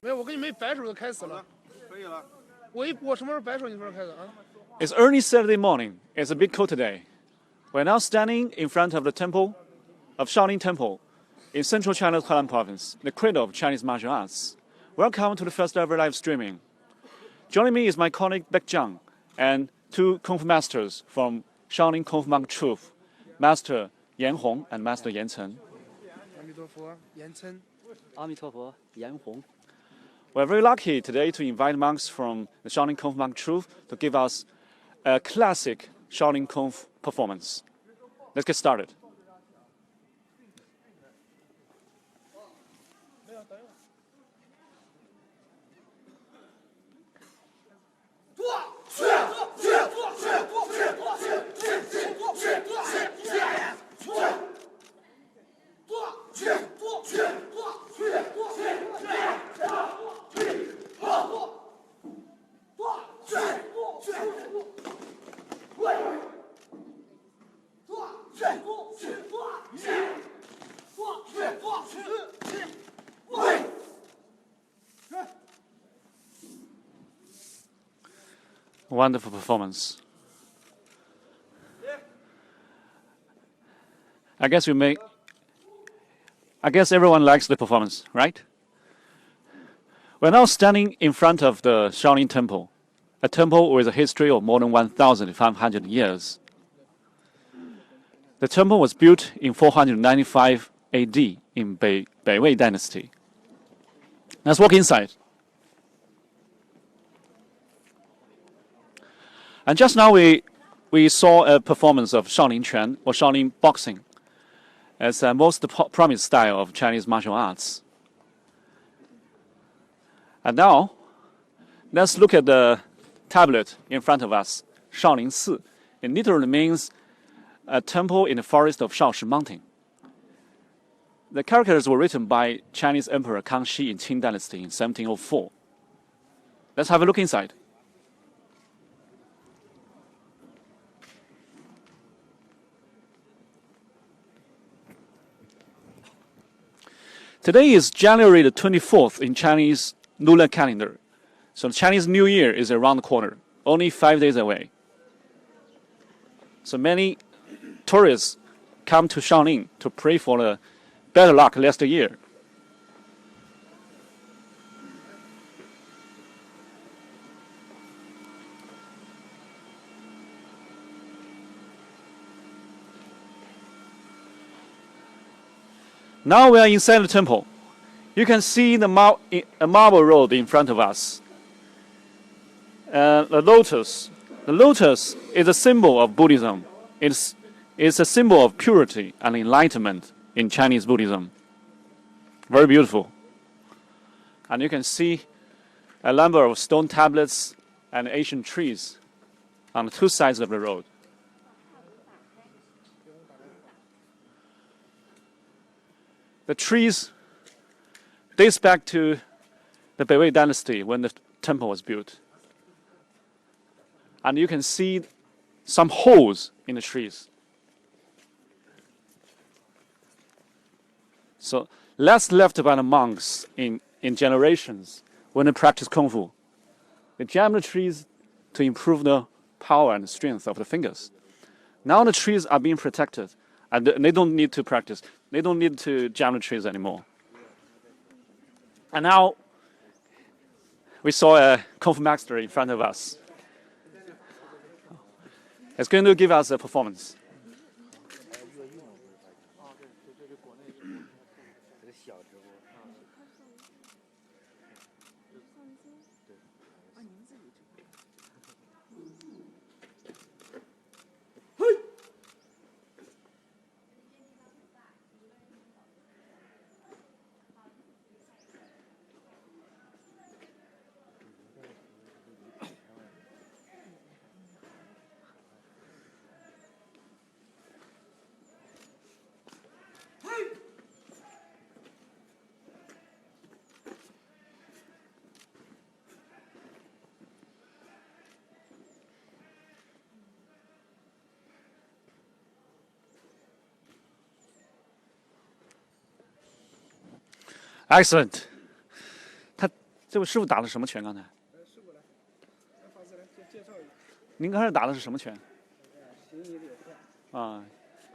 没有，我给你们摆手就开始了。可以了。我什么时候摆手，你什么时候开始啊？ It's early Saturday morning. It's a bit cold today. We're now standing in front of the temple of Shaolin Temple in central China's Henan Province, the cradle of Chinese martial arts. Welcome to the first ever live streaming. Joining me is my colleague Beck Zhang and two Kung Fu masters from Shaolin Kung Fu Monk Truth, Master Yan Hong and Master Yan Chen. 阿弥陀佛，言琛。阿弥陀佛，严红。 We're very lucky today to invite monks from the Shaolin Kung Fu Monk Truth to give us a classic Shaolin Kung Fu performance. Let's get started. Wonderful performance. I guess everyone likes the performance, right? We're now standing in front of the Shaolin Temple, a temple with a history of more than 1,500 years. The temple was built in 495 AD in Beiwei Dynasty. Let's walk inside. And just now we saw a performance of Shaolin Quan, or Shaolin boxing, as the most prominent style of Chinese martial arts. And now, let's look at the tablet in front of us, Shaolin Si. It literally means a temple in the forest of Shaoshi Mountain. The characters were written by Chinese Emperor Kangxi in Qing Dynasty in 1704. Let's have a look inside. Today is January the 24th in Chinese lunar calendar. So the Chinese New Year is around the corner, only 5 days away. So many tourists come to Shaolin to pray for the better luck last year. Now we are inside the temple. You can see the a marble road in front of us. The lotus. The lotus is a symbol of Buddhism. It's a symbol of purity and enlightenment in Chinese Buddhism. Very beautiful. And you can see a number of stone tablets and ancient trees on the two sides of the road. The trees dates back to the Beiwei Dynasty when the temple was built. And you can see some holes in the trees. So last left by the monks in generations when they practiced Kung Fu. They jammed the trees to improve the power and strength of the fingers. Now the trees are being protected and they don't need to practice. They don't need to jam the trees anymore. And now we saw a Kung Fu master in front of us. It's going to give us a performance. Excellent. 这位师傅打的什么拳？刚才？您刚才打的是什么拳？啊，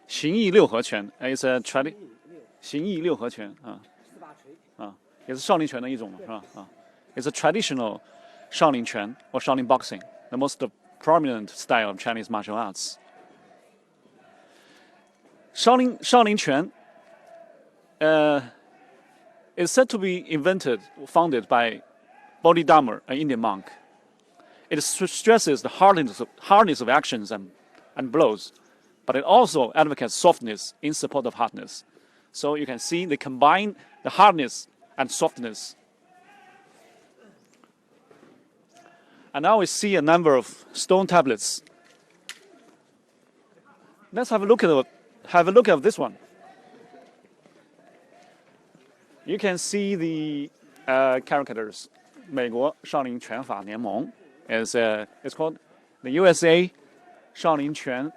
形意六合拳。It's a tradi， 形意六合拳啊，也是少林拳的一种是吧？啊 ，It's a traditional Shaolin 拳 or Shaolin boxing, the most prominent style of Chinese martial arts. Shaolin Quan is said to be founded by Bodhidharma, an Indian monk. It stresses the hardness of actions and blows, but it also advocates softness in support of hardness. So you can see they combine the hardness and softness. And now we see a number of stone tablets. Let's have a look at this one. You can see the characters. 美国少林拳法联盟 it's called the USA Shaolin Quan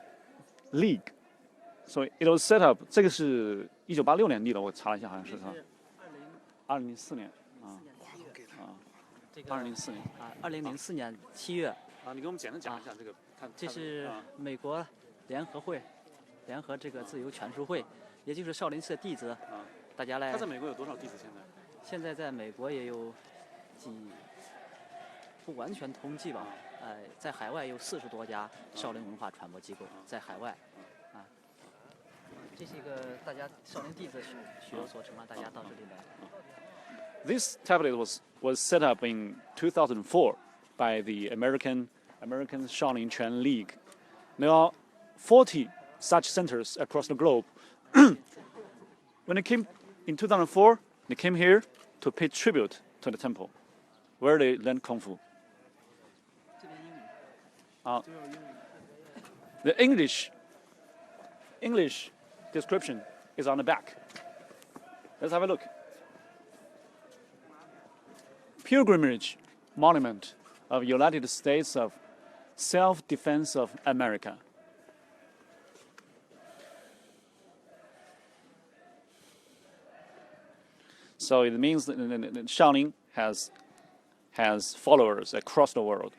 League. So it was set up. 这个是1986年立的，我查了一下，好像是2004年2004年2004年7月啊，你给我们简单讲一下这个。这是美国联合这个自由拳术会，也就是少林寺的弟子。大家来。他在美国有多少弟子？现在在美国也有不完全统计吧，在海外有40多家少林文化传播机构，在海外，这是一个大家少林弟子学有所成啊，大家到这里来。This tablet was set up in 2004 by the American Shaolin Quan League. There are 40 such centers across the globe. When they came in 2004, they came here to pay tribute to the temple, where they learned Kung Fu. The English description is on the back. Let's have a look. Pilgrimage Monument of United States of Self-Defense of America. So it means that Shaolin has followers across the world.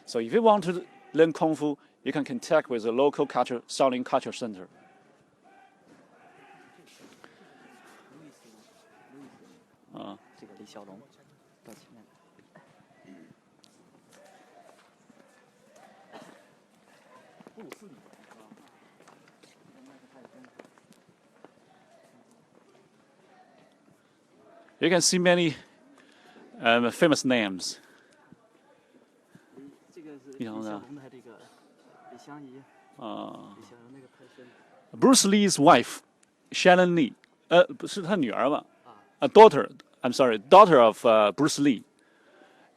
So if you want to learn Kung Fu, you can contact with the local Shaolin Culture Center. You can see many famous names. Bruce Lee's wife, Shaolin Lee, 不是他女儿吧？daughter of Bruce Lee,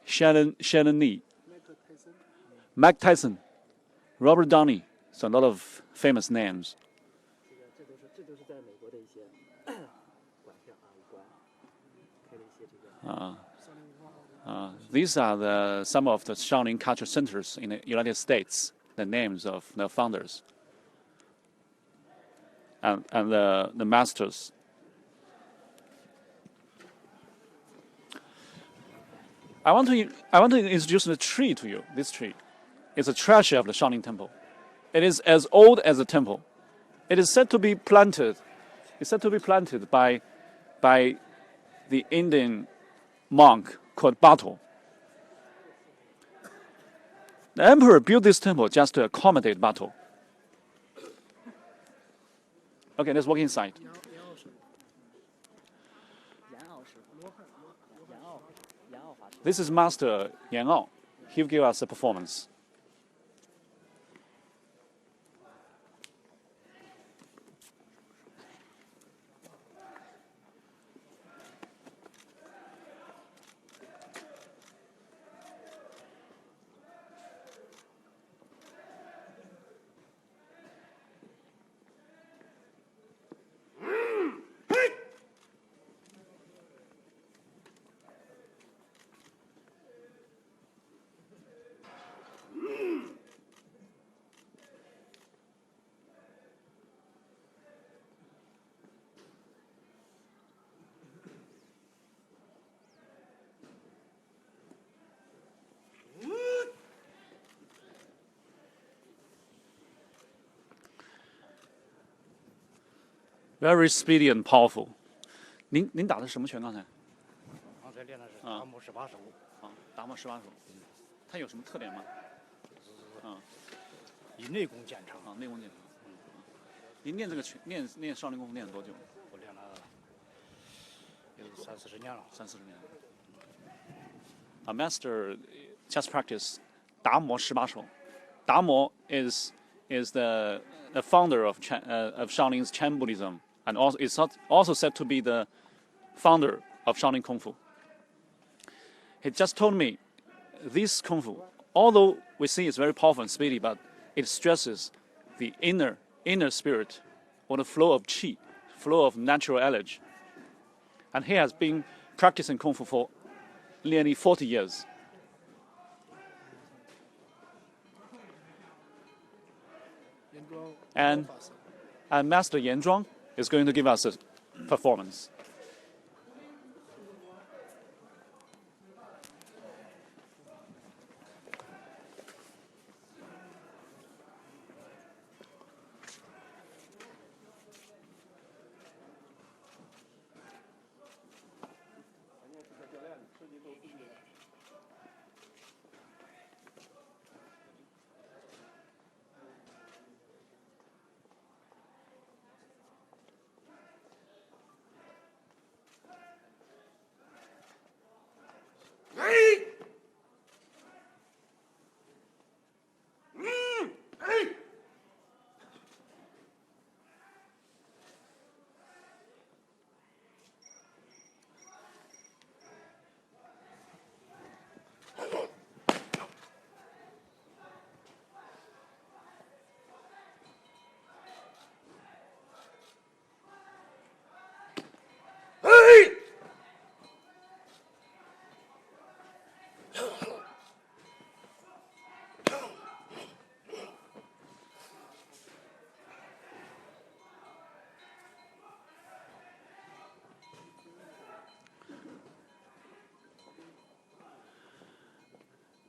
Shaolin Lee, Mike Tyson, Robert Downey. So a lot of famous names. These are some of the Shaolin culture centers in the United States, the names of the founders and the masters. I want to introduce the tree to you. This tree is a treasure of the Shaolin Temple. It is as old as the temple. It is said to be planted. It's said to be planted by the Indian monk called Bato. The emperor built this temple just to accommodate Bato. Okay, let's walk inside. This is Master Yan Ao. He will give us a performance. Very speedy and powerful. 您打的什么拳？刚才？刚才练的是达摩18手。啊，达摩18手。它有什么特点吗？以内功见长。啊，内功见长。您练这个拳，练少林功夫练了多久？我练了有30-40年了。30-40年。A master just practice 达摩18手。达摩 is the founder of Shaolin's Zen Buddhism, and also is also said to be the founder of Shaolin Kung Fu. He just told me this Kung Fu, although we see it's very powerful and speedy, but it stresses the inner spirit, or the flow of qi, flow of natural energy. And he has been practicing Kung Fu for nearly 40 years. And Master Yan Zhuang is going to give us a performance.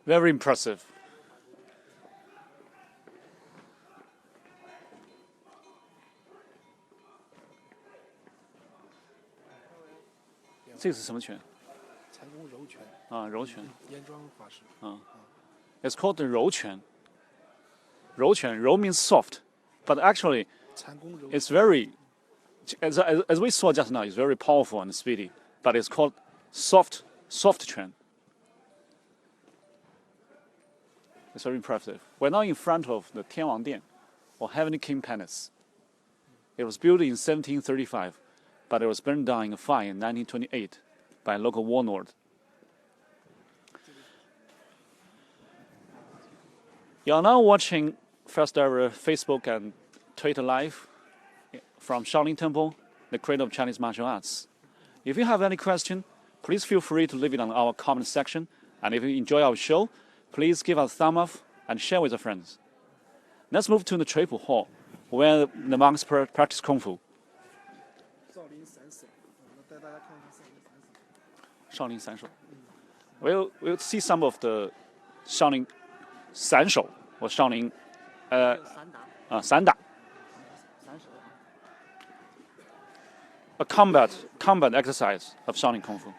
Very impressive. This is 什么拳？禅功柔拳。啊，柔拳。严庄法师。It's called the 柔拳。柔拳，柔 means soft, but actually, it's very, as we saw just now, it's very powerful and speedy. But it's called soft拳. It's very impressive. We're now in front of the Tianwangdian, or Heavenly King Palace. It was built in 1735, but it was burned down in a fire in 1928 by a local warlord. You are now watching first ever Facebook and Twitter live from Shaolin Temple, the cradle of Chinese martial arts. If you have any question, please feel free to leave it on our comment section. And if you enjoy our show, please give us a thumb up and share with your friends. Let's move to the Triple Hall, where the monks practice Kung Fu. Shaolin 三手. We'll see some of the Shaolin 散手 or Shaolin 散打. A combat exercise of Shaolin Kung Fu.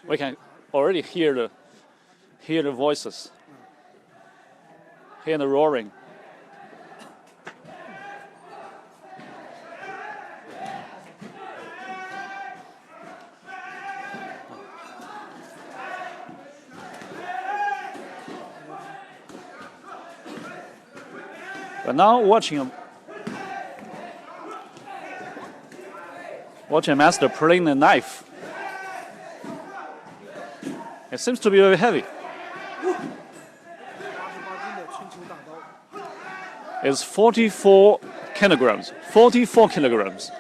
We can already hear the voices, hear the roaring. But now watching a master pulling the knife. It seems to be very heavy. It's 44 kilograms. 44 kilograms.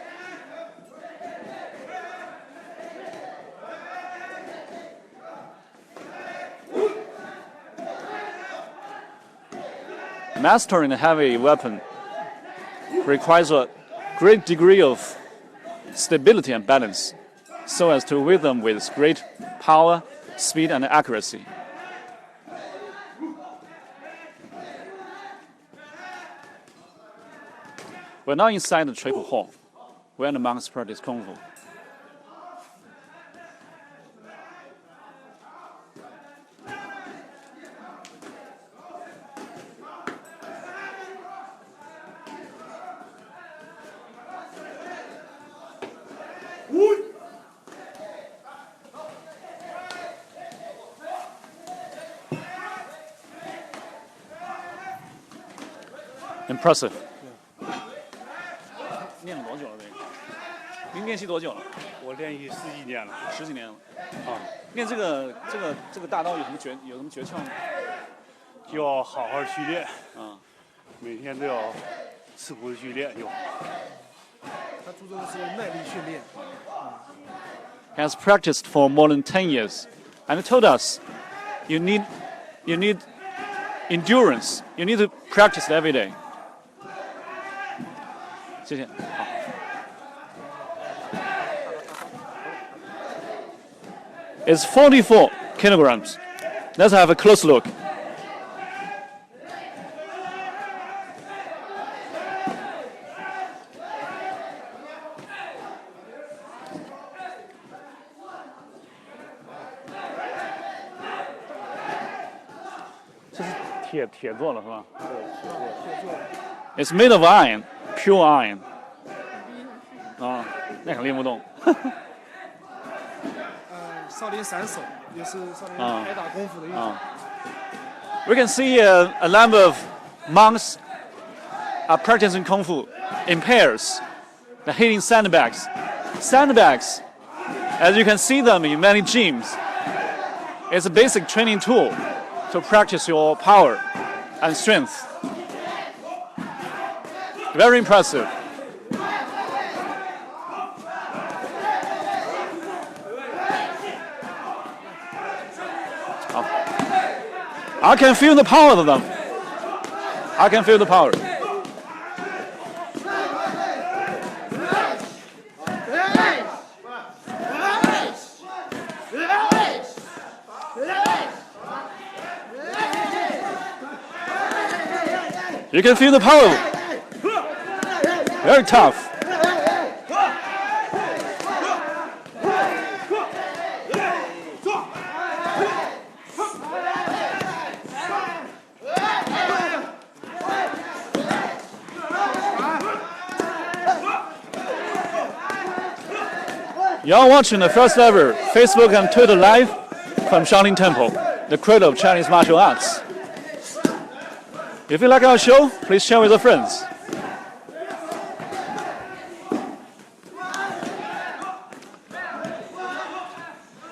Mastering a heavy weapon requires a great degree of stability and balance, so as to wield them with great power, speed, and accuracy. We're now inside the Triple Hall, where the monks practice Kung Fu. Impressive. 练了多久了？这个？您练习多久了？我练习10几年了。10几年了。啊，练这个大刀有什么诀窍吗？就要好好去练，啊，每天都要吃苦去练就。他注重的是耐力训练。He has practiced for more than 10 years, and he told us, you need endurance. You need to practice every day. 谢谢。好。It's 44 kilograms. Let's have a close look. This 铁做的是吧？ It's made of iron, pure iron. 啊，那可练不动。少林散手也是少林拍打功夫的一种。We can see a number of monks are practicing Kung Fu in pairs. They're hitting sandbags. Sandbags, as you can see them in many gyms, it's a basic training tool to practice your power and strength. Very impressive. I can feel the power of them. I can feel the power. You can feel the power. Very tough. You're watching the first ever Facebook and Twitter live from Shaolin Temple, the cradle of Chinese martial arts. If you like our show, please share with your friends.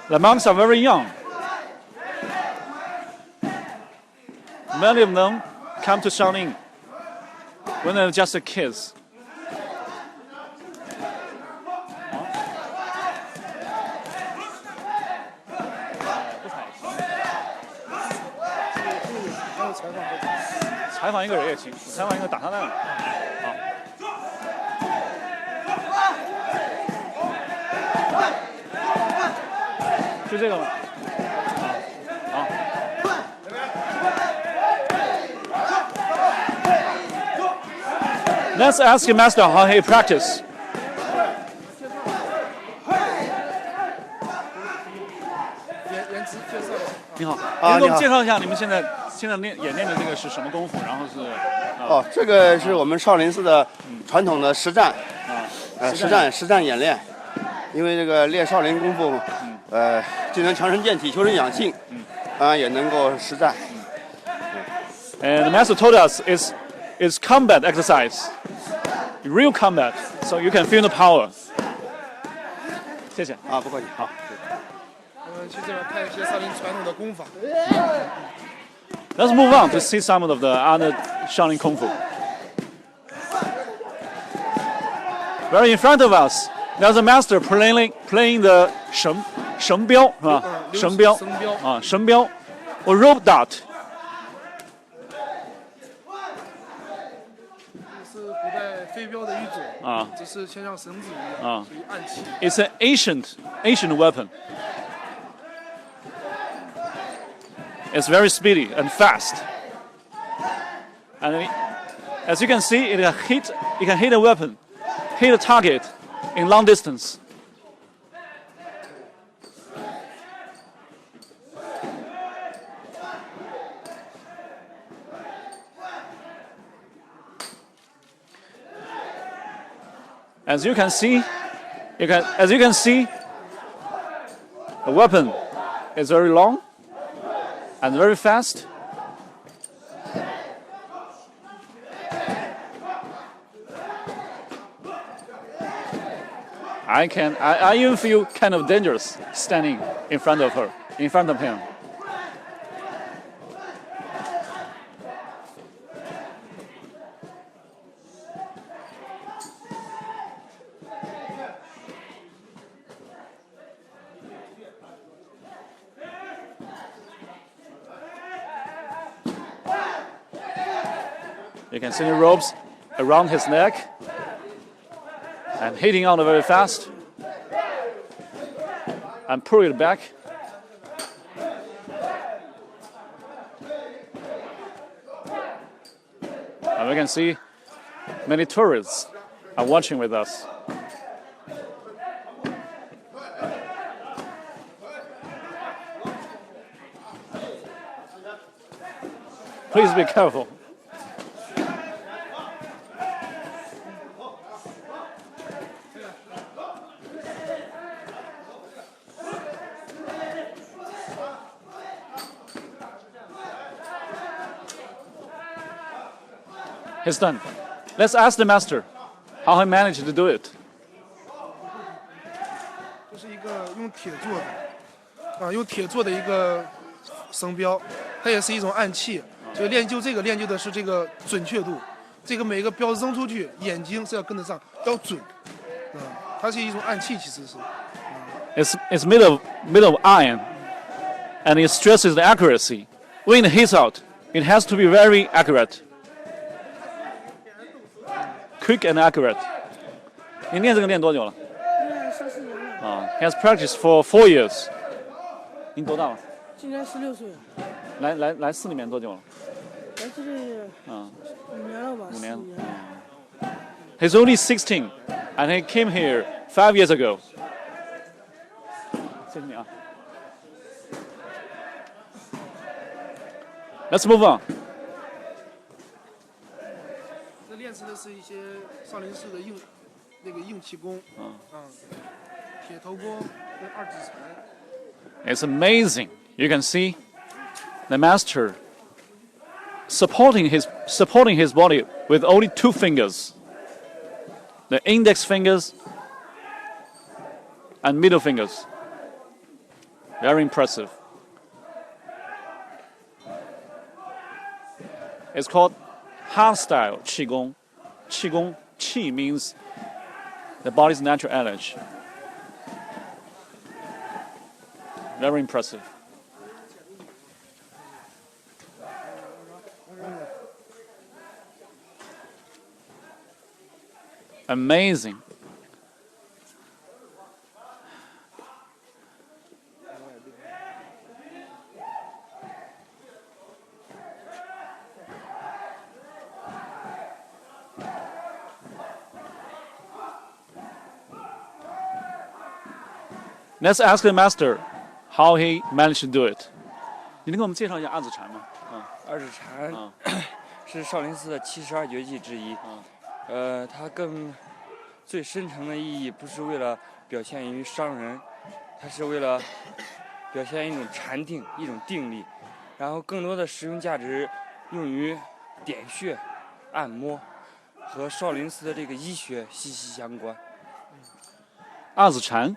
The monks are very young. Many of them come to Shaolin when they're just kids. Let's ask your master how he practice. 你好，能给我们介绍一下你们现在演练的这个是什么功夫？然后是哦，这个是我们少林寺的传统的实战，实战演练。因为这个练少林功夫，既能强身健体、修身养性，也能够实战。And the master told us it's combat exercise, real combat, so you can feel the power. 谢谢。啊，不客气，好。去这边看一些少林传统的功法。Let's move on to see some of the other Shaolin Kung Fu. Very in front of us, there's a master playing the 绳标是吧？绳标啊，绳标 or rope dart. 这是古代飞镖的一种啊，这是先像绳子一样，属于暗器。It's an ancient weapon. It's very speedy and fast. And As you can see, it can hit a weapon, hit a target in long distance. As you can see, the weapon is very long and very fast. I even feel kind of dangerous standing in front of him. You can see the ropes around his neck and hitting out very fast and pull it back. And we can see many tourists are watching with us. Please be careful. He's done. Let's ask the master how he managed to do it. 这是一个用铁做的，用铁做的一个绳标，它也是一种暗器。就练就的是这个准确度，这个每个标扔出去，眼睛是要跟得上，要准，它是一种暗器，其实是。It's made of iron, and it stresses the accuracy. When it hits out, it has to be very accurate. Quick and accurate. 你练这个练多久了？练3、4年了。He has practiced for 4 years. 您多大了？今年16岁。来寺里面多久了？来这里5年了吧？5年。He's only 16, and he came here 5 years ago. 谢谢你啊。Let's move on. 这练习的是一些少林寺的硬气功，铁头功跟二指禅。It's amazing. You can see the master supporting his body with only 2 fingers, the index fingers and middle fingers. Very impressive. It's called hard-style Qigong. Qigong, Qi means the body's natural energy. Very impressive. Amazing. Let's ask the master how he managed to do it. 你能给我们介绍一下二指禅吗？二指禅是少林寺的72绝技之一。它更最深层的意义不是为了表现于伤人，它是为了表现一种禅定、一种定力，然后更多的实用价值用于点穴、按摩，和少林寺的这个医学息息相关。二指禅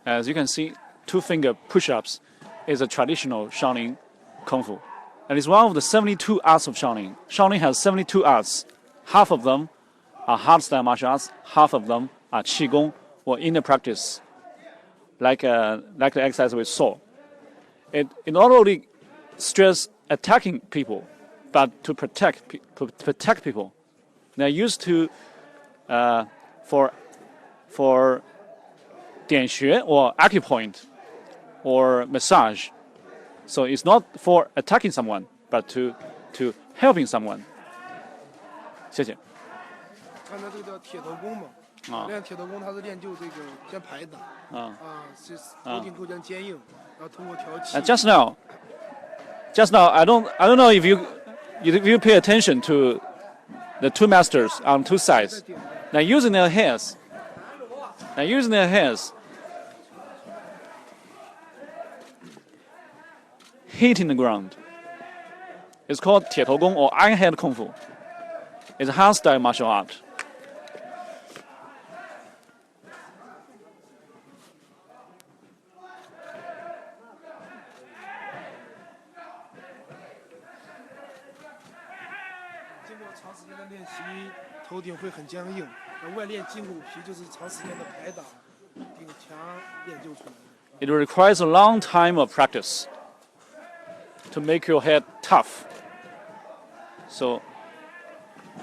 As you can see, 2-finger push-ups is a traditional Shaolin Kung Fu. And it's one of the 72 arts of Shaolin. Shaolin has 72 arts. Half of them are hard-style martial arts. Half of them are Qigong or inner practice, like the exercise we saw. It not only stress attacking people, but to protect people. They're used to for 点穴 or acupoint or massage. So it's not for attacking someone, but to helping someone. 谢谢。刚才这个叫铁头功嘛，练铁头功它是练就这个先拍打，是头顶构建坚硬，然后通过调气。Just now, I don't know if you pay attention to the two masters on two sides. Now using their hands, hitting the ground. It's called 铁头功 or iron hand kung fu. It's a hand style martial art. It requires a long time of practice to make your head tough. So,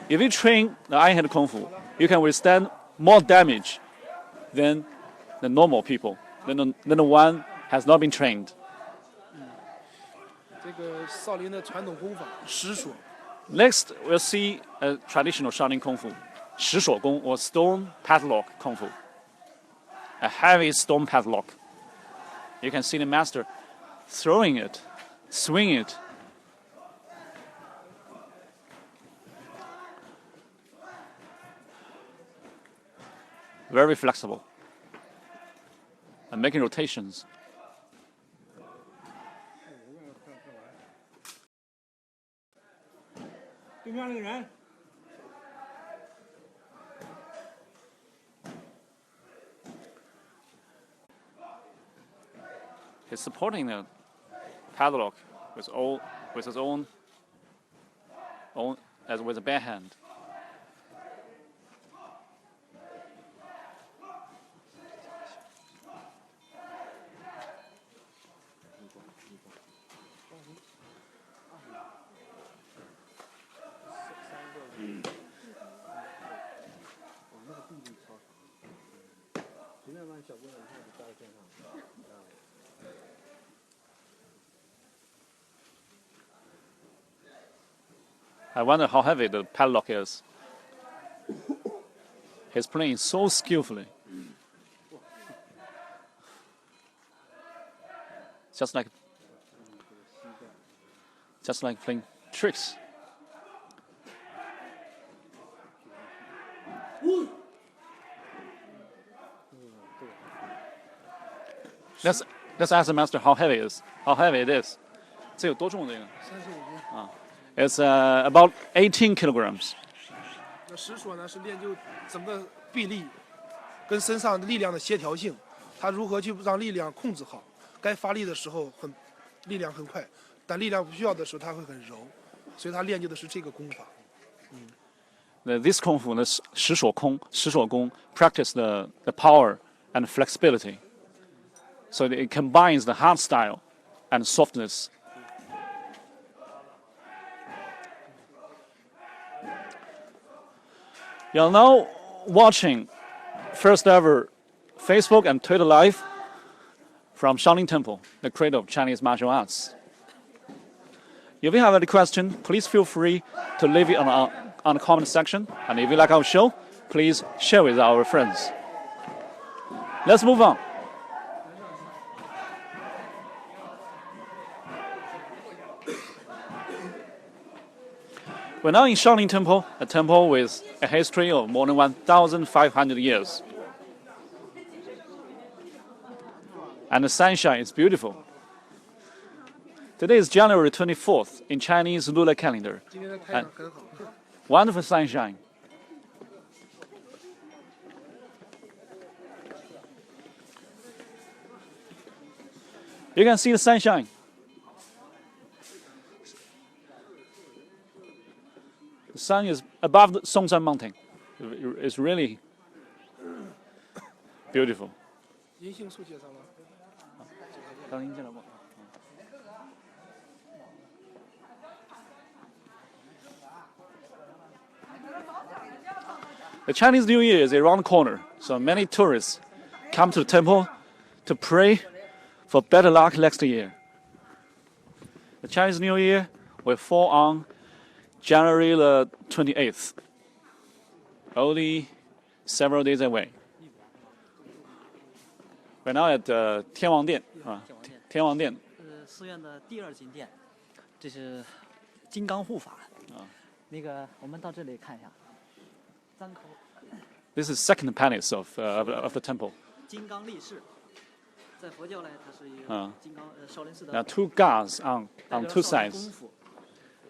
if you train the iron hand kung fu, you can withstand more damage than the normal people, than the one has not been trained. 这个少林的传统功法石锁。Next, we'll see a traditional Shaolin Kung Fu, 石锁功 or stone padlock Kung Fu. A heavy stone padlock. You can see the master throwing it, swinging it. Very flexible. And making rotations. He's supporting the padlock with his own as with a bare hand. I wonder how heavy the padlock is. He's playing so skillfully. Just like playing tricks. Let's ask the master how heavy it is. How heavy it is. 这有多重这个？It's about 18 kilograms. 那石锁呢是练就整个臂力跟身上力量的协调性，他如何去让力量控制好，该发力的时候力量很快，但力量不需要的时候他会很柔，所以他练就的是这个功法。This kung fu, 石锁功 practice the power and flexibility. So it combines the hard style and softness. You're now watching first ever Facebook and Twitter live from Shaolin Temple, the cradle of Chinese martial arts. If you have any question, please feel free to leave it on the comment section. And if you like our show, please share with our friends. Let's move on. We're now in Shaolin Temple, a temple with a history of more than 1,500 years. And the sunshine is beautiful. Today is January 24th in Chinese lunar calendar. And wonderful sunshine. You can see the sunshine. The sun is above the Songshan mountain. It's really beautiful. The Chinese New Year is around the corner, so many tourists come to the temple to pray for better luck next year. The Chinese New Year will fall on January the 28th. only several days away. We're now at Tianwangdian. 天王殿。寺院的第二金殿，这是金刚护法。那个我们到这里看一下，张口。This is second palace of the temple. 金刚力士，在佛教呢，它是一个金刚少林寺的。Now 2 gods on 2 sides.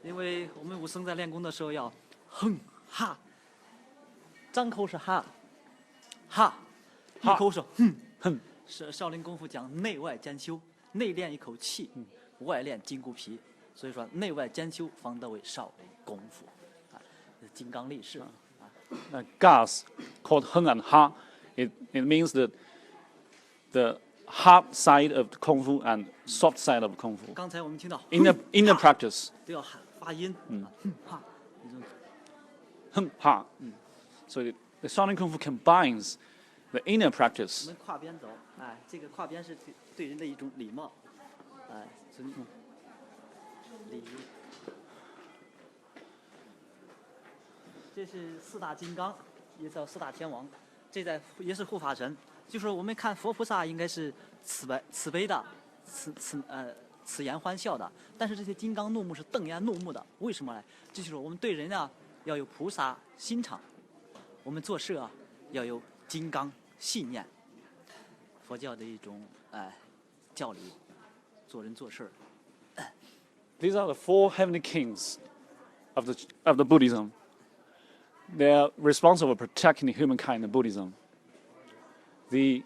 因为我们武僧在练功的时候要哼哈，张口是哈，一口是哼。是少林功夫讲内外兼修，内练一口气，外练筋骨皮，所以说内外兼修方得为少林功夫，金刚力士。Gods called Heng and Ha, it means the hard side of the Kung Fu and soft side of Kung Fu. 刚才我们听到 inner practice 都要发音，哈，哼哈，so the Shaolin Kung Fu combines the inner practice. 我们跨边走，哎，这个跨边是对人的一种礼貌，哎，尊重礼仪。这是4大金刚，也叫4大天王，这也是护法神。就是我们看佛菩萨应该是慈悲的，慈颜欢笑的，但是这些金刚怒目是瞪眼怒目的，为什么呢？这就是我们对人啊要有菩萨心肠，我们做事啊要有金刚信念，佛教的一种教理，做人做事。These are the 4 heavenly kings of the Buddhism. They are responsible for protecting humankind in Buddhism. They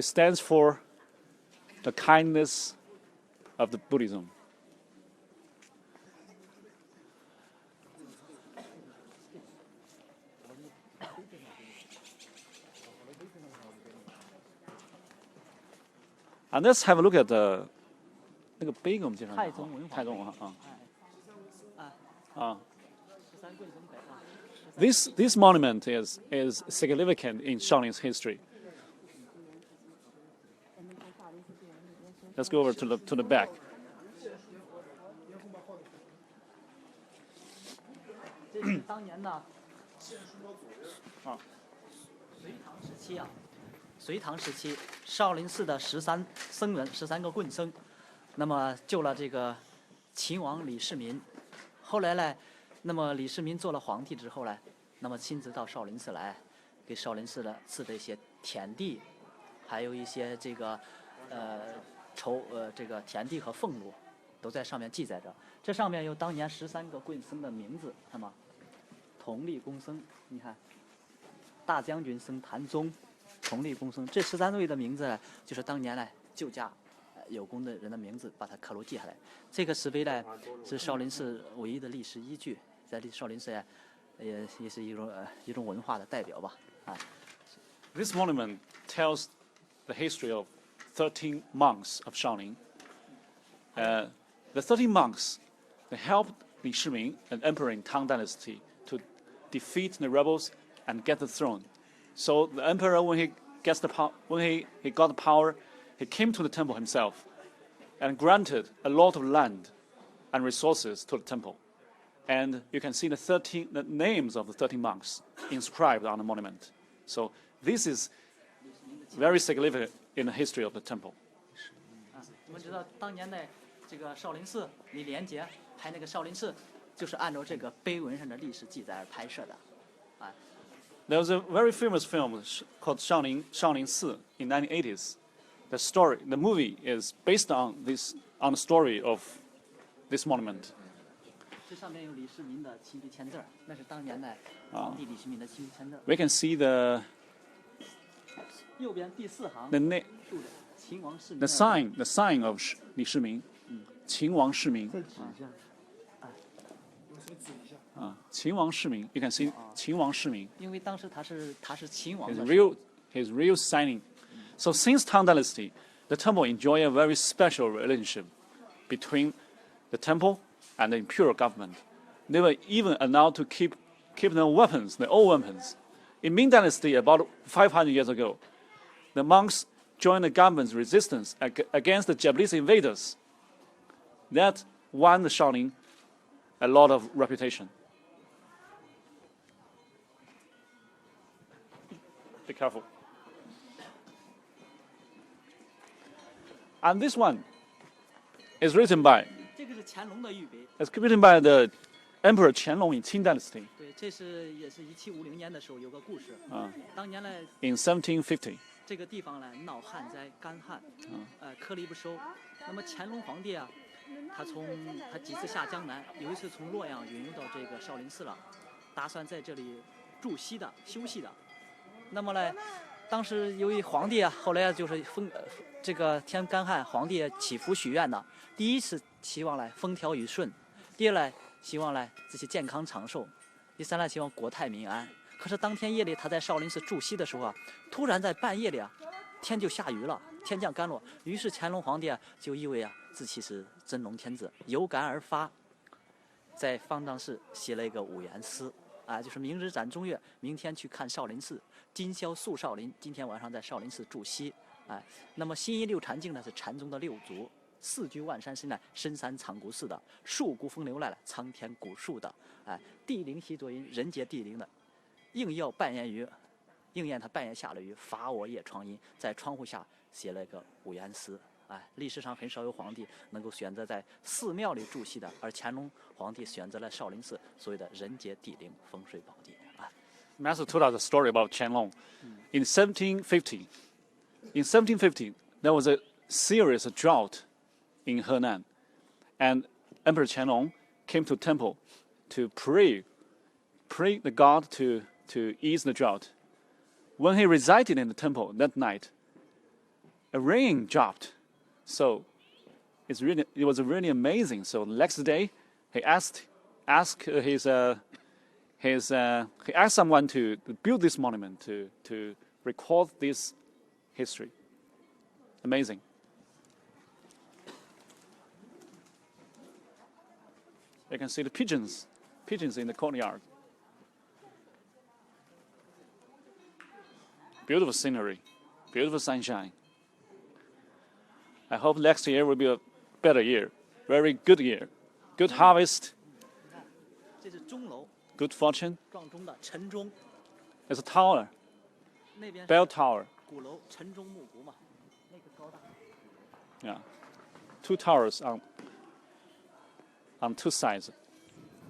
stands for the kindness of the Buddhism. And let's have a look at the 那个碑给我们介绍一下。太宗文化啊。This monument is significant in Shaolin's history. Let's go over to the back. 这是当年呢，隋唐时期，少林寺的13僧人，13个棍僧，那么救了这个秦王李世民。后来呢，那么李世民做了皇帝之后呢，那么亲自到少林寺来，给少林寺的一些田地，还有一些这个这个田地和俸禄，都在上面记载着。这上面有当年13个棍僧的名字，看吗？同力公僧，你看，大将军僧谭宗，同力公僧，这13位的名字呢，就是当年呢救驾有功的人的名字，把它刻录记下来。这个石碑呢，是少林寺唯一的历史依据，在少林寺也是一种文化的代表吧。This monument tells the history of 13 monks of Shaolin. The 13 monks, they helped Li Shimin, an emperor in Tang Dynasty, to defeat the rebels and get the throne. So the emperor, when he got the power, he came to the temple himself and granted a lot of land and resources to the temple. And you can see the names of the 13 monks inscribed on the monument. So this is very significant in the history of the temple. 我们知道当年的这个少林寺，李连杰拍那个少林寺，就是按照这个碑文上的历史记载而拍摄的。There was a very famous film called Shaolin Si in 1980s. The movie is based on the story of this monument. 这上面有李世民的亲笔签字，那是当年的皇帝李世民的亲笔签字。We can see the 右边第4行 秦王世民 the sign of Li Shimin. 秦王世民。秦王世民 you can see 秦王世民。因为当时他是秦王的。His real signing. So since Tang Dynasty, the temple enjoy a very special relationship between the temple and the imperial government. They were even allowed to keep their weapons, their old weapons. In Ming Dynasty, about 500 years ago, the monks joined the government's resistance against the Japanese invaders. That won the Shaolin a lot of reputation. careful. And this one is written by, 这个是乾隆的御笔， it's written by the Emperor Qianlong in Qing Dynasty 对，这是也是1750年的时候有个故事。当年呢， in 1750. 这个地方呢闹旱灾、干旱，颗粒不收。那么乾隆皇帝啊，他几次下江南，有一次从洛阳引入到这个少林寺了，打算在这里住息的、休息的。那么呢，当时由于皇帝啊，后来就是这个天干旱，皇帝祈福许愿的，第一是希望来风调雨顺，第二来希望来自己健康长寿，第三来希望国泰民安。可是当天夜里他在少林寺住息的时候啊，突然在半夜里啊，天就下雨了，天降甘露。于是乾隆皇帝啊就以为啊自己是真龙天子，有感而发，在方丈室写了一个五言诗啊，就是明日展中岳，明天去看少林寺，今宵宿少林，今天晚上在少林寺住息。哎，那么新一六禅境呢是禅宗的六祖，四居万山深来，深山藏古寺的，树孤风流来了，苍天古树的，哎，地灵习作音，人杰地灵的。应要半言语，应验他半夜下了雨，罚我夜窗阴，在窗户下写了一个五言诗。哎，历史上很少有皇帝能够选择在寺庙里住息的，而乾隆皇帝选择了少林寺，所谓的人杰地灵，风水宝地。哎 Master told us a story about Qianlong. In 1750, there was a serious drought in Henan, and Emperor Qianlong came to temple to pray the god to ease the drought. When he resided in the temple that night, a rain dropped. So it was really amazing. So the next day, he asked someone to build this monument to record this history. Amazing. You can see the pigeons in the courtyard. Beautiful scenery, beautiful sunshine. I hope next year will be a better year, very good year, good harvest, 这是钟楼， good fortune. 撞钟的晨钟， There's a tower, 那边 bell 是 tower. 鼓楼，晨钟暮鼓嘛，那个高大。 Yeah, 2 towers on 2 sides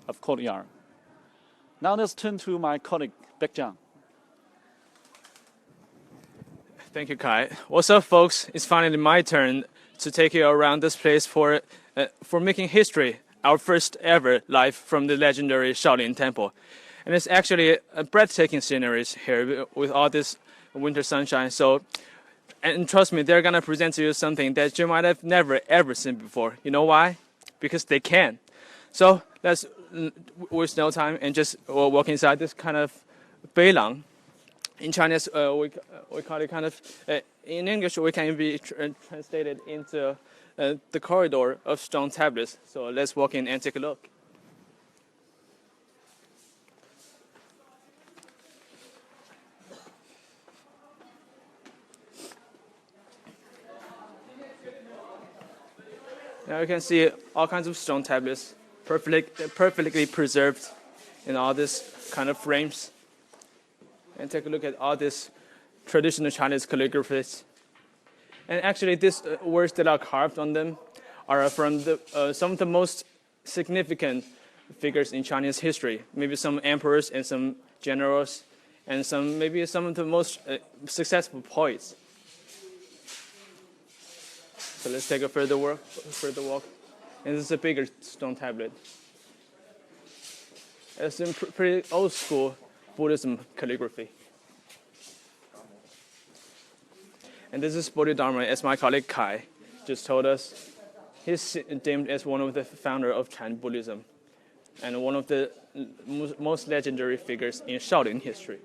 of courtyard. Now let's turn to my colleague Beck Zhang. Thank you, Kai. What's up, folks? It's finally my turn to take you around this place for making history, our first ever live from the legendary Shaolin Temple. And it's actually a breathtaking sceneries here with all this winter sunshine. And trust me, they're gonna present to you something that you might have never ever seen before. You know why? Because they can. So let's waste no time and just walk inside this kind of Beilang. In Chinese, we call it kind of, in English, we can be translated into the corridor of stone tablets. So let's walk in and take a look. Now you can see all kinds of stone tablets, perfectly preserved in all this kind of frames. And take a look at all these traditional Chinese calligraphies. And actually, these words that are carved on them are from some of the most significant figures in Chinese history. Maybe some emperors and some generals, and maybe some of the most successful poets. So let's take a further walk. And this is a bigger stone tablet. It's some pretty old school Buddhism calligraphy. And this is Bodhidharma, as my colleague Kai just told us. He's deemed as one of the founder of Chinese Buddhism and one of the most legendary figures in Shaolin history.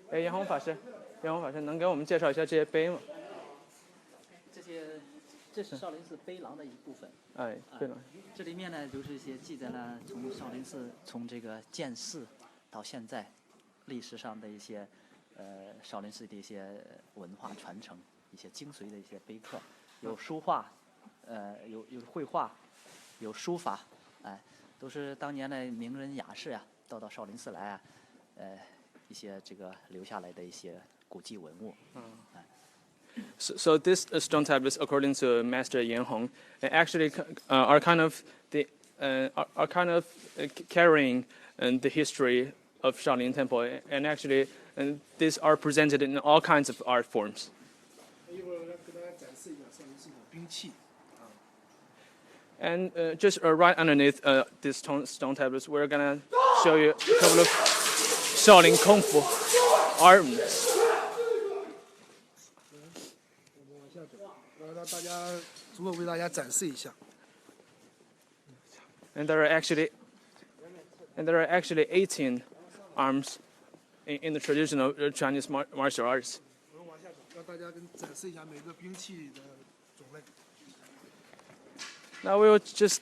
Hey, 杨宏法师，能给我们介绍一下这些碑吗？这是少林寺碑廊的一部分。哎，对了。这里面呢，就是一些记载了从少林寺从这个建寺到现在历史上的一些少林寺的一些文化传承，一些精髓的一些碑刻，有书画，有绘画，有书法，哎，都是当年的名人雅士呀，都到少林寺来啊，一些这个留下来的一些古迹文物。So this stone tablets, according to Master Yan Hong, actually are kind of carrying the history of Shaolin Temple, and actually these are presented in all kinds of art forms. 一会儿给大家展示一下少林寺的兵器。 And just right underneath these stone tablets, we're gonna show you a couple of Shaolin Kung Fu arms. 我往下走，我让大家逐个为大家展示一下。 And there are actually 18 arms in the traditional Chinese martial arts. 我们往下走，让大家展示一下每个兵器的种类。 Now we will just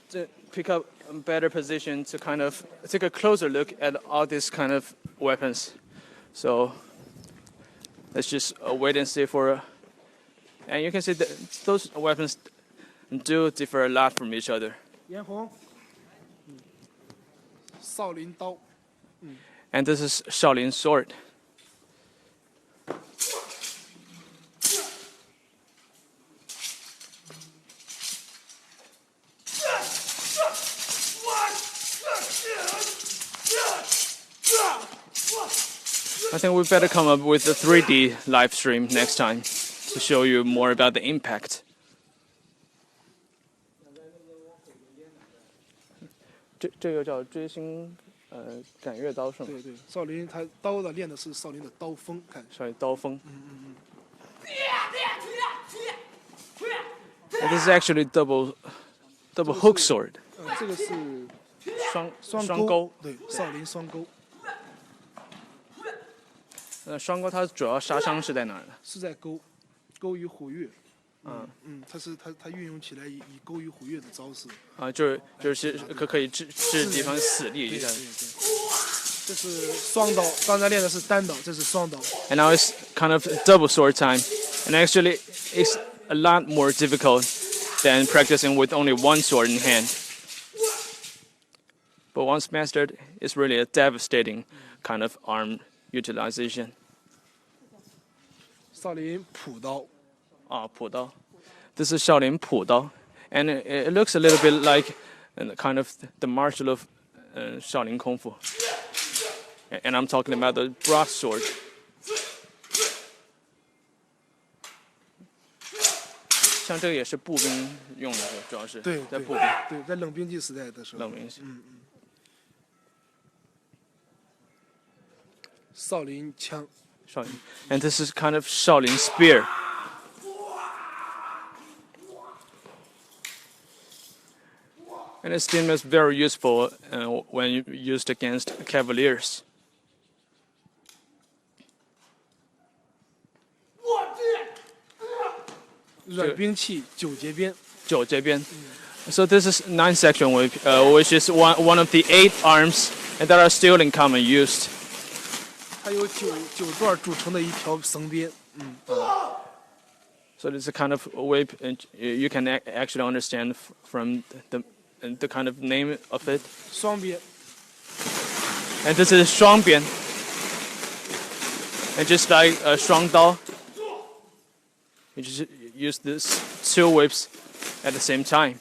pick up a better position to kind of take a closer look at all these kind of weapons. So let's just wait and see for. And you can see that those weapons do differ a lot from each other. 嫣红，少林刀， And this is Shaolin sword. I think we better come up with a 3D live stream next time to show you more about the impact. 这个叫追星赶月刀是吗？对对，少林他刀的练的是少林的刀锋，看。少林刀锋。And this is actually double hook sword. 这个是双钩，对，少林双钩。双钩它主要杀伤是在哪儿呢？是在钩鱼虎跃。它运用起来以钩鱼虎跃的招式。啊，就是可以致敌方死地一下。这是双刀，刚才练的是单刀，这是双刀。And now it's kind of double sword time, and actually it's a lot more difficult than practicing with only one sword in hand. But once mastered, it's really a devastating kind of arm utilization. 少林朴刀。朴刀。This is Shaolin 朴刀, and it looks a little bit like kind of the martial of Shaolin Kung Fu. And I'm talking about the broadsword. 像这个也是步兵用的，主要是对，在步兵。对，在冷兵器时代的时候。冷兵器。少林枪。Shaolin, and this is kind of Shaolin spear. And it's deemed as very useful when used against cavaliers. 软兵器九节鞭。九节鞭。So this is 9-section whip, which is one of the 8 arms that are still in common used. 它有九段组成的一条绳鞭。So this is a kind of whip, and you can actually understand from the kind of name of it. 双鞭。And this is 双鞭. And just like 双刀, you just use these 2 whips at the same time.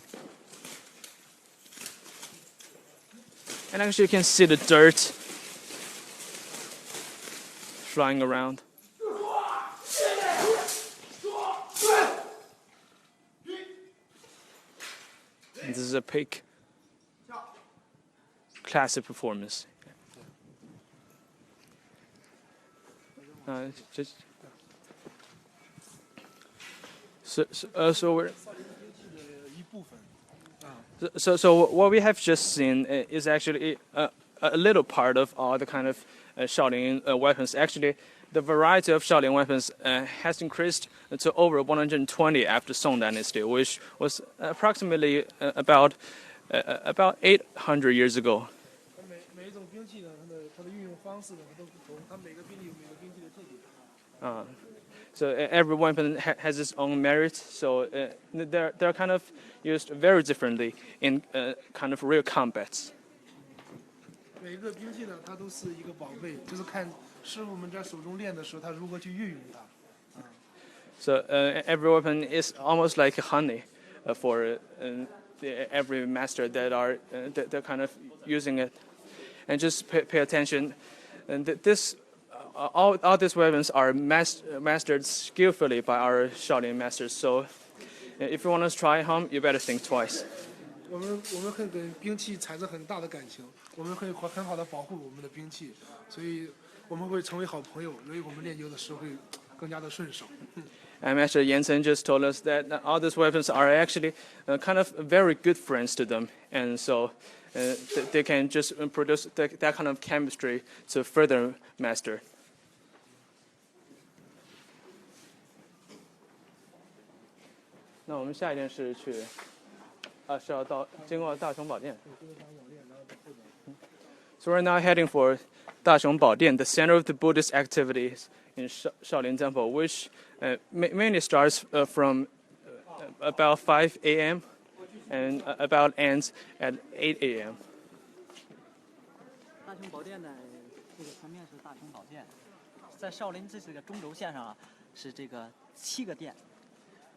And actually you can see the dirt flying around. And this is a peak classic performance. Just so we're so what we have just seen is actually a little part of all the kind of Shaolin weapons. Actually, the variety of Shaolin weapons has increased to over 120 after Song Dynasty, which was approximately about 800 years ago. So every weapon has its own merit. So they're kind of used very differently in kind of real combats. 每一个兵器呢，它都是一个宝贝，就是看师傅们在手中练的时候，他如何去运用它。So every weapon is almost like honey for every master that are that kind of using it, and just pay attention. And this all these weapons are mastered skillfully by our Shaolin masters. So if you want to try them, you better think twice. 我们会跟兵器产生很大的感情，我们会很好的保护我们的兵器，所以我们会成为好朋友，所以我们练就的时候会更加的顺手。And Master Yansen just told us that all these weapons are actually kind of very good friends to them, and so they can just produce that kind of chemistry to further master. 那我们下一件是去，是要经过大雄宝殿。So we're now heading for Daxiongbaodian, the center of the Buddhist activities in Shaolin Temple, which mainly starts from about 5 a.m. and about ends at 8 a.m. 大雄宝殿呢，这个前面是大雄宝殿，在少林这个中轴线上啊，是这个7个殿。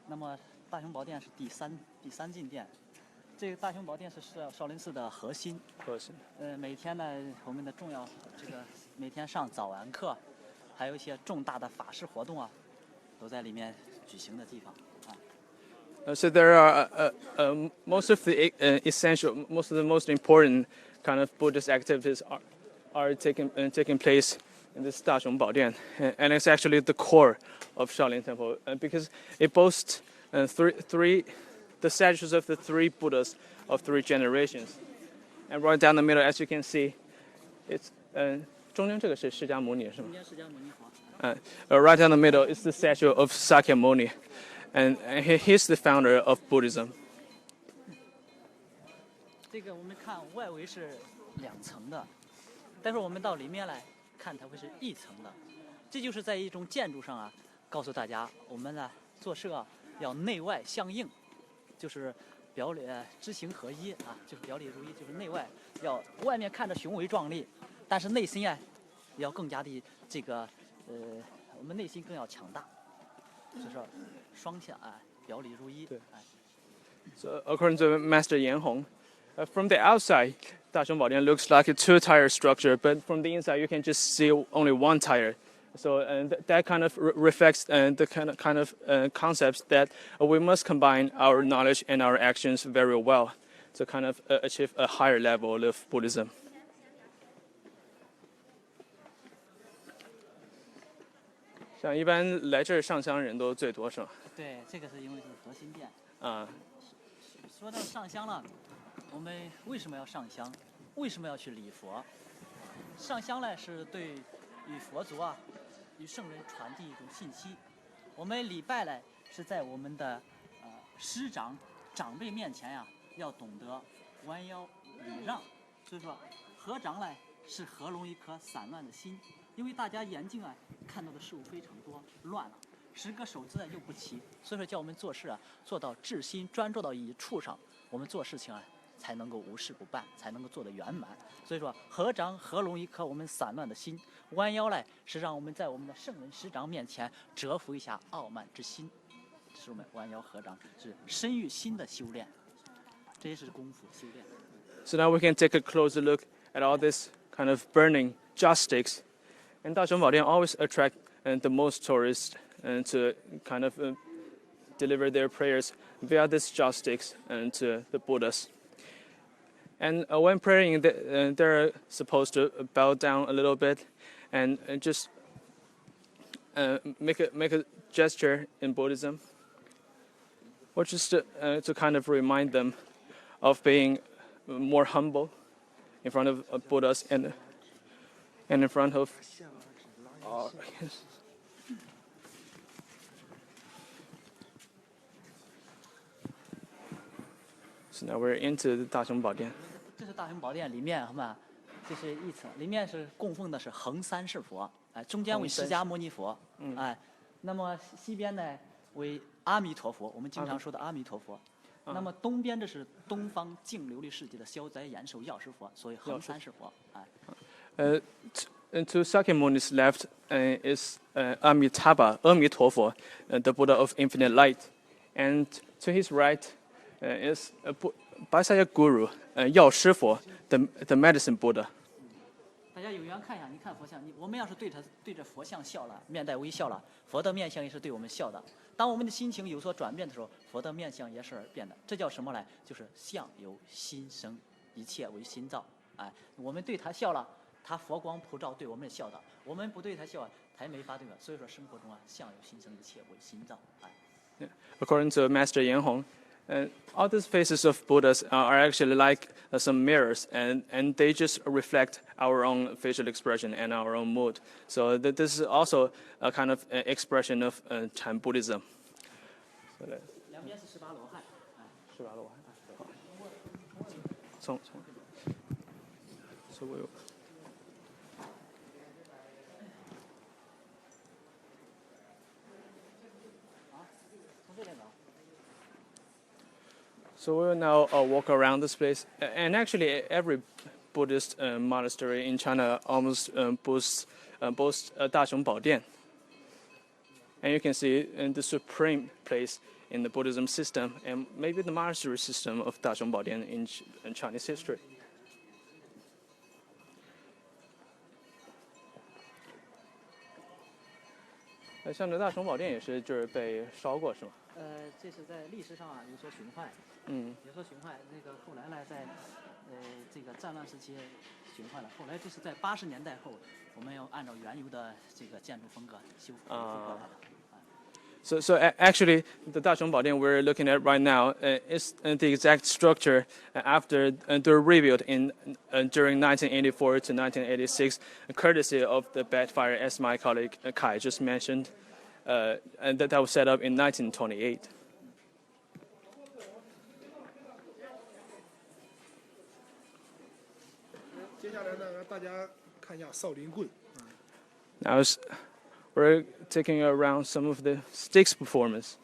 那么大雄宝殿是第三进殿。这个大雄宝殿是少林寺的核心。每天呢，我们的重要每天上早晚课，还有一些重大的法事活动啊，都在里面举行的地方啊。So there are most of the most important kind of Buddhist activities are taking place in this Daxiongbaodian, and it's actually the core of Shaolin Temple because it boasts the statues of the 3 Buddhas of 3 generations, and right down the middle, as you can see, it's 中间这个是释迦牟尼是吗？中间释迦牟尼佛。Right down the middle is the statue of Sakyamuni, and he's the founder of Buddhism. 这个我们看外围是2层的，待会儿我们到里面来看，它会是1层的。这就是在一种建筑上啊，告诉大家我们呢做事啊要内外相应，就是知行合一啊，就是表里如一，就是内外要外面看着雄伟壮丽，但是内心啊也要更加的这个我们内心更要强大，就是双向啊表里如一。So according to Master Yan Hong, from the outside, Daxiongbaodian looks like a 2-tier structure, but from the inside you can just see only 1 tier. So that kind of reflects the kind of concepts that we must combine our knowledge and our actions very well to kind of achieve a higher level of Buddhism. 像一般来这儿上香人都最多是吗？对，这个是因为是核心殿。啊。说到上香了，我们为什么要上香？为什么要去礼佛？上香呢，是对与佛祖啊、与圣人传递一种信息。我们礼拜呢，是在我们的师长、长辈面前呀，要懂得弯腰礼让。所以说，合掌呢，是合拢一颗散乱的心。因为大家眼睛啊看到的事物非常多，乱了，10个手指又不齐，所以说叫我们做事啊做到至心专注到一处上，我们做事情啊才能够无事不办，才能够做得圆满。所以说合掌合拢一颗我们散乱的心，弯腰呢是让我们在我们的圣人师长面前折服一下傲慢之心，这是我们弯腰合掌，是身与心的修炼，这也是功夫修炼。 So now we can take a closer look at all this kind of burning joss sticks. And Daxiongbaodian always attract the most tourists to kind of deliver their prayers via these joss sticks to the Buddhas. And when praying, they're supposed to bow down a little bit and just make a gesture in Buddhism, which is to kind of remind them of being more humble in front of Buddhas and in front of So now we're into the Daxiongbaodian. 这是大雄宝殿里面，好吗？这是1层，里面是供奉的是横三世佛，哎，中间为释迦牟尼佛，哎，那么西边呢为阿弥陀佛，我们经常说的阿弥陀佛。那么东边这是东方净琉璃世界的消灾延寿药师佛，所以横三世佛，哎， And to Sakyamuni's left is Amitabha, Amitofo, the Buddha of infinite light. And to his right is Baisaya Guru, Yao Shifo, the medicine Buddha. 大家有缘看一下，你看佛像，我们要是对着佛像笑了，面带微笑了，佛的面相也是对我们笑的。当我们的心情有所转变的时候，佛的面相也是变的。这叫什么来？就是相由心生，一切为心造。哎，我们对他笑了，他佛光普照对我们笑的；我们不对他笑，他也没法对我。所以说，生活中啊，相由心生，一切为心造。哎。According to Master Yan Hong, all these faces of Buddhas are actually like some mirrors, and they just reflect our own facial expression and our own mood. So this is also a kind of expression of Chan Buddhism. 两边是18罗汉，18罗汉。从所有。So we will now walk around this place, and actually every Buddhist monastery in China almost boasts Daxiongbaodian. And you can see the supreme place in the Buddhism system, and maybe the monastery system of Daxiongbaodian in Chinese history. 像这大雄宝殿也是就是被烧过是吗？这是在历史上啊有所损坏，有所损坏。那个后来呢，在这个战乱时期损坏了。后来这是在80年代后，我们要按照原有的这个建筑风格修复过来的。So actually, the Daxiongbaodian we're looking at right now is the exact structure after the rebuild during 1984 to 1986, courtesy of the backfire, as my colleague Kai just mentioned, and that was set up in 1928. 接下来呢，让大家看一下少林棍。Now we're taking around some of the sticks performance.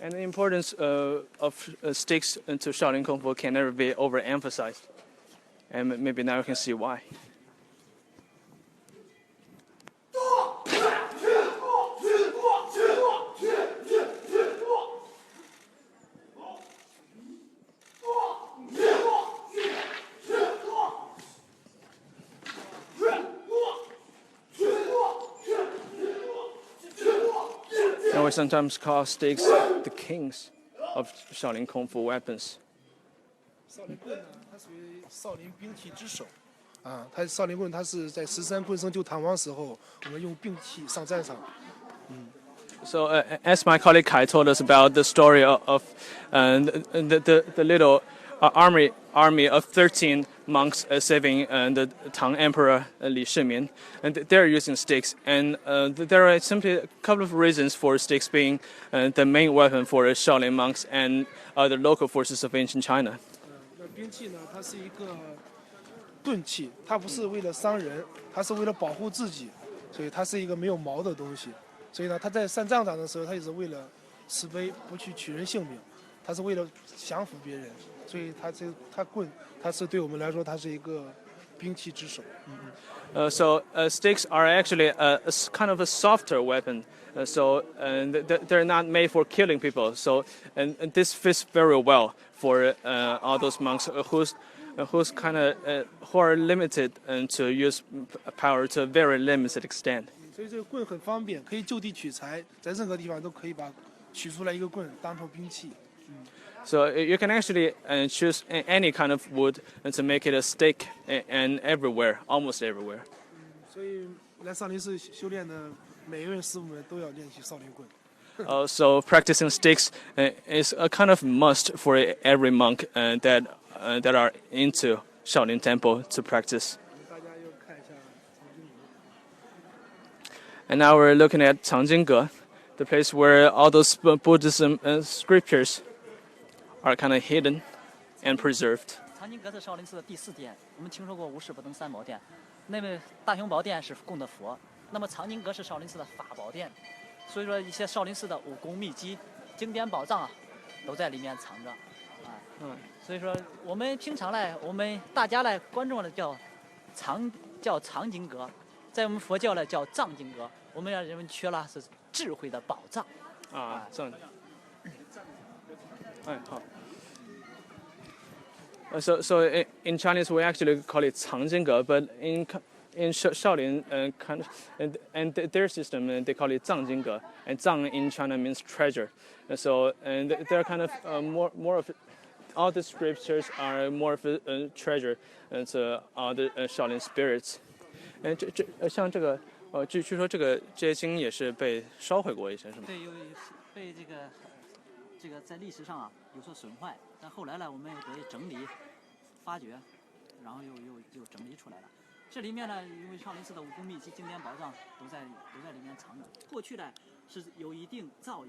And the importance of sticks to Shaolin Kung Fu can never be overemphasized. And maybe now you can see why. And we sometimes call sticks the kings of Shaolin Kung Fu weapons. 少林棍呢，它属于少林兵器之首，它少林棍它是在13棍僧救唐王时候，我们用兵器上战场。So as my colleague Kai told us about the story of the little army of 13 monks saving the Tang Emperor Li Shimin, and they're using sticks. And there are simply a couple of reasons for sticks being the main weapon for Shaolin monks and the local forces of ancient China. 那兵器呢，它是一个钝器，它不是为了伤人，它是为了保护自己，所以它是一个没有毛的东西。所以呢，它在上战场的时候，它也是为了慈悲，不去取人性命，它是为了降服别人。所以它棍，它是对我们来说，它是一个兵器之首。So sticks are actually a kind of a softer weapon. So they're not made for killing people. So and this fits very well for all those monks who are limited to use power to a very limited extent. 所以这个棍很方便，可以就地取材，在任何地方都可以把取出来一个棍当成兵器。So you can actually choose any kind of wood to make it a stick, and everywhere, almost everywhere. 所以来少林寺修炼的每一位师傅们都要练习少林棍。So practicing sticks is a kind of must for every monk that are into Shaolin Temple to practice. 大家又看一下藏经阁。And now we're looking at Changjingge, the place where all those Buddhism scriptures are kind of hidden and preserved. 藏经阁是少林寺的第4殿，我们听说过无事不登三宝殿，那么大雄宝殿是供的佛，那么藏经阁是少林寺的法宝殿，所以说一些少林寺的武功秘籍、经典宝藏啊，都在里面藏着。所以说我们平常来，我们大家来观众的叫藏经阁，在我们佛教呢叫藏经阁。我们要认为缺了是智慧的宝藏。藏。好。So in Chinese we actually call it 藏经阁, but in Shaolin and their system they call it 藏经阁, and 藏 in China means treasure. And they're kind of more of all the scriptures are more of a treasure to all the Shaolin spirits. 像这个据说这些经也是被烧毁过一些，是吗？对，有被这个在历史上啊有所损坏，但后来呢我们又得以整理、发掘，然后又整理出来了。这里面呢，因为少林寺的武功秘籍、经典宝藏都在里面藏着。过去呢是有一定造诣、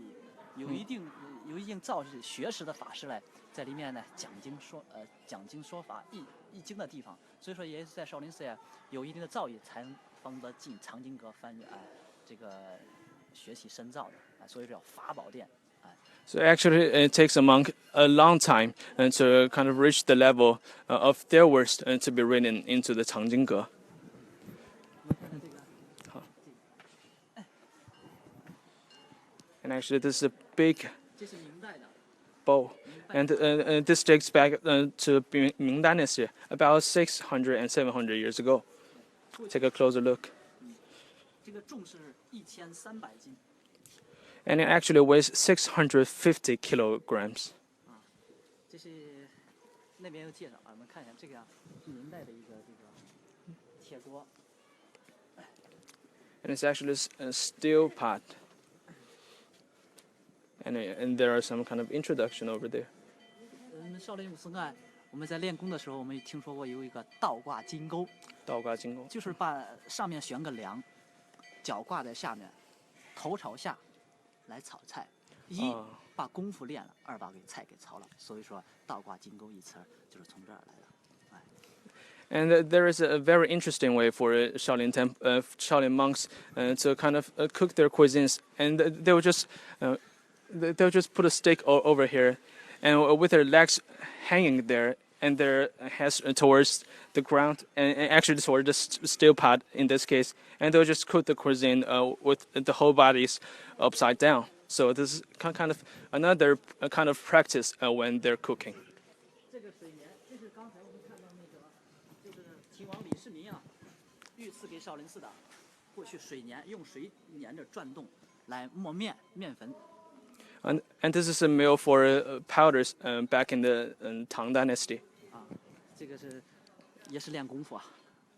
有一定造诣学识的法师来在里面呢讲经说法、译经的地方，所以说也是在少林寺呀有一定的造诣，才方得进藏经阁这个学习深造的所以叫法宝殿。So actually, it takes a monk a long time to kind of reach the level of their words to be written into the 藏经阁. And actually, this is a big bow, and this dates back to Ming Dynasty, about 600 and 700 years ago. Take a closer look. 这个重是1300斤。And it actually weighs 650 kilograms. 这是那边有介绍我们看一下这个是明代的一个这个铁锅。And it's actually a steel pot. And there are some kind of introduction over there. 少林武僧啊，我们在练功的时候，我们听说过有一个倒挂金钩。倒挂金钩就是把上面悬个梁，脚挂在下面，头朝下。来炒菜，一把功夫练了，二把菜给炒了，所以说倒挂金钩一词就是从这儿来的。And there is a very interesting way for Shaolin monks to kind of cook their cuisines, and they'll just put a stick over here, and with their legs hanging there, and their heads towards the ground, and actually towards the steel pot in this case, and they'll just cook the cuisine with the whole bodies upside down. So this is kind of another kind of practice when they're cooking. 这个水帘，这是刚才我们看到那个，就是秦王李世民啊，御赐给少林寺的，过去水帘用水帘着转动来磨面粉。And this is a mill for powders back in the Tang Dynasty. 这个是也是练功夫啊。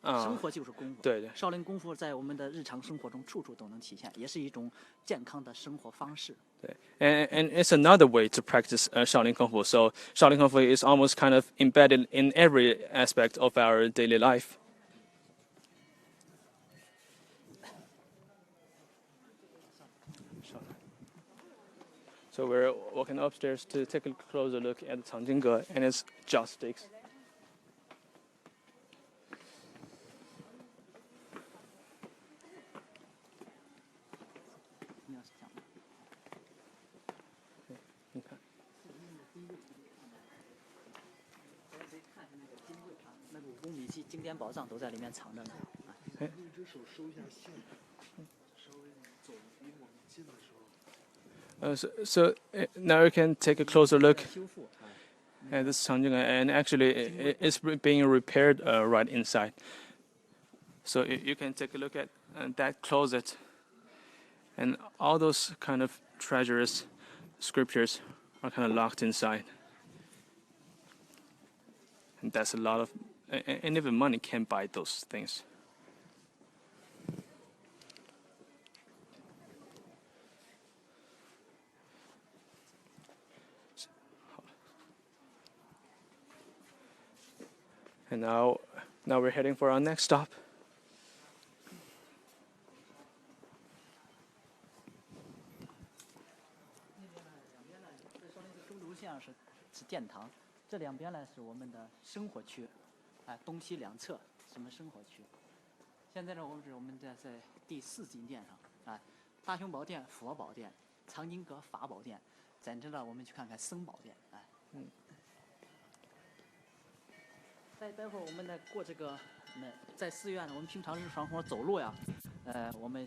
生活就是功夫。对。少林功夫在我们的日常生活中处处都能体现，也是一种健康的生活方式。对。And it's another way to practice Shaolin Kung Fu. So Shaolin Kung Fu is almost kind of embedded in every aspect of our daily life. So we're walking upstairs to take a closer look at the 藏经阁 and its joysticks. So now you can take a closer look at this 藏经阁, and actually it's being repaired right inside. So you can take a look at that closet, and all those kind of treasures, scriptures are kind of locked inside. And that's a lot of, and even money can't buy those things. And now we're heading for our next stop. 是殿堂，这两边呢是我们的生活区，东西两侧什么生活区。现在呢，我们在第4金殿上，大雄宝殿、佛宝殿、藏经阁、法宝殿，在这呢，我们去看看僧宝殿。哎，待会儿我们再过这个，在寺院呢，我们平常日常生活走路呀，我们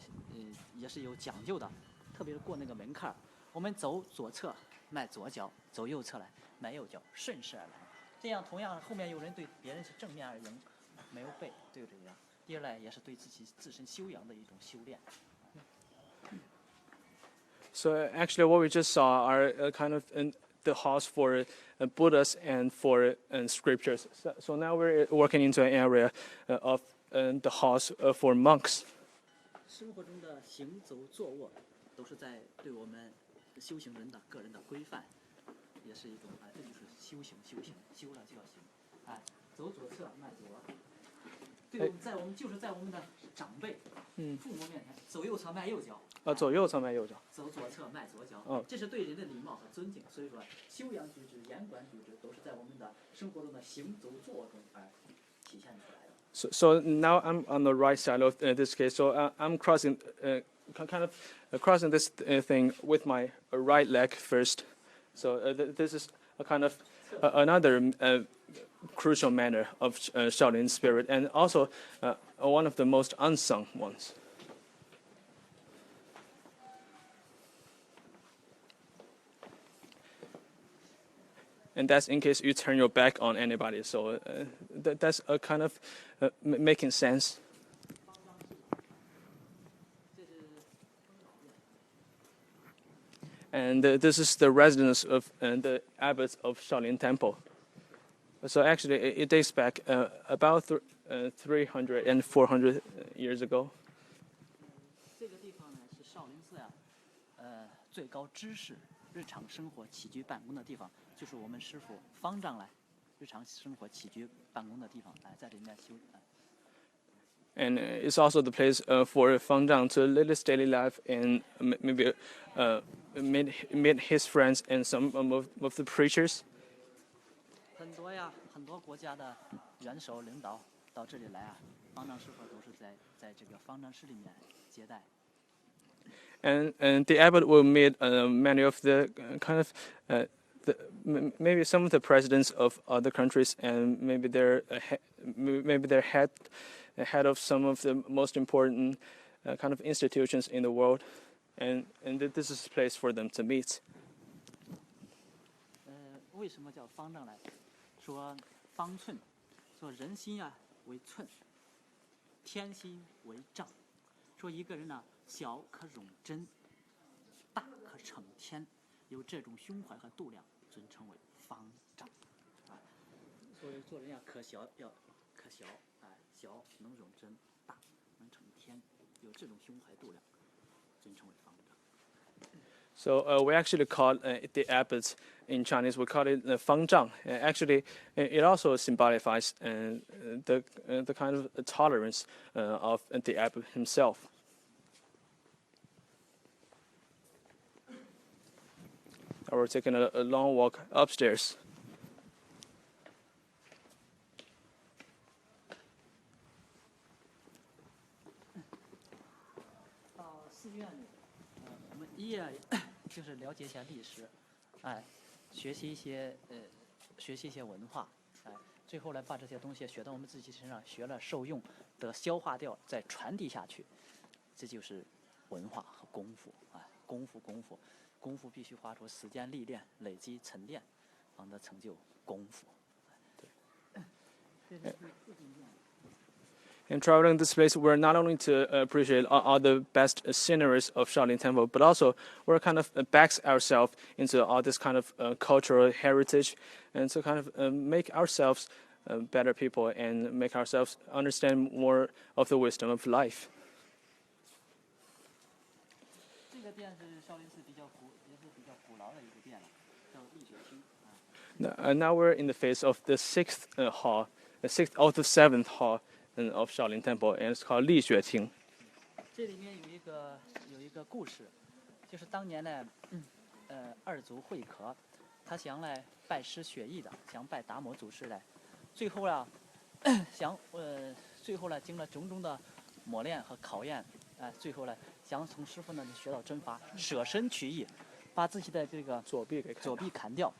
也是有讲究的，特别是过那个门槛，我们走左侧迈左脚，走右侧来迈右脚，顺势而来。这样同样后面有人对别人是正面而迎，没有背，对这样。第二来也是对自身修养的一种修炼。So actually, what we just saw are kind of the halls for Buddhas and for scriptures. So now we're walking into an area of the halls for monks. 生活中的行走坐卧，都是在对我们修行人的个人的规范，也是一种这就是修行，修了就要行。走左侧迈左。对，我们就是在我们的长辈、父母面前，走右侧迈右脚。走右侧迈右脚。走左侧迈左脚。这是对人的礼貌和尊敬。所以说，修养举止、言管举止都是在我们的生活中的行走坐中而体现出来的。So now I'm on the right side of this case. So I'm crossing, kind of crossing this thing with my right leg first. So this is a kind of another crucial manner of Shaolin spirit, and also one of the most unsung ones. And that's in case you turn your back on anybody. So that's a kind of making sense. And this is the residence of the abbots of Shaolin Temple. So actually, it dates back about 300 and 400 years ago. 这个地方呢是少林寺呀，最高知识、日常生活起居办公的地方，就是我们师傅方丈来日常生活起居办公的地方，在里面修。And it's also the place for Fang Zhang to live his daily life and maybe meet his friends and some of the preachers. 很多国家的元首领导到这里来啊，方丈师傅都是在这个方丈室里面接待。And the abbot will meet many of the kind of maybe some of the presidents of other countries, and maybe their head of some of the most important kind of institutions in the world, and this is a place for them to meet. 为什么叫方丈来？说方寸，说人心啊为寸，天心为丈。说一个人呢，小可容真，大可成天，有这种胸怀和度量，尊称为方丈。所以做人要可小，小能容真，大能成天，有这种胸怀度量，尊称为方丈。So we actually call the abbots in Chinese. We call it Fang Zhang. Actually, it also symbolifies the kind of tolerance of the abbot himself. Now we're taking a long walk upstairs. 到寺院里，我们一夜就是了解一下历史，学习一些文化，最后来把这些东西学到我们自己身上，学了受用，得消化掉，再传递下去，这就是文化和功夫功夫必须花出时间历练、累积沉淀，方得成就功夫。对。In traveling this place, we're not only to appreciate all the best sceneries of Shaolin Temple, but also we're kind of backs ourselves into all this kind of cultural heritage, and to kind of make ourselves better people and make ourselves understand more of the wisdom of life. 这个殿是少林寺也是比较古老的一个殿了，叫立雪厅。Now we're in the face of the sixth hall, the sixth of the seventh hall of Shaolin Temple, and it's called 立雪厅。这里面有一个故事，就是当年呢，二祖慧可，他想来拜师学艺的，想拜达摩祖师来，最后啊，最后呢，经了种种的磨练和考验，最后呢，想从师傅那里学到真法，舍身取义，把自己的这个左臂砍掉，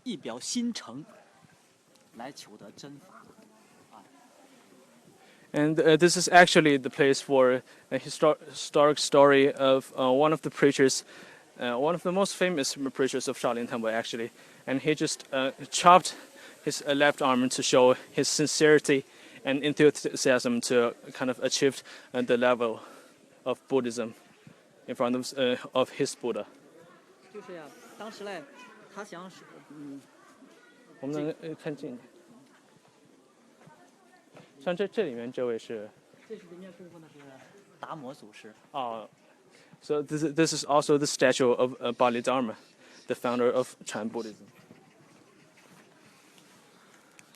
一表心诚，来求得真法。And this is actually the place for a historic story of one of the preachers, one of the most famous preachers of Shaolin Temple, actually. And he just chopped his left arm to show his sincerity and enthusiasm to kind of achieve the level of Buddhism in front of his Buddha. 就是呀，当时嘞，他想我们能看近。像这里面这位是，这是里面供奉的是达摩祖师。So this is also the statue of Bodhidharma, the founder of Chinese Buddhism.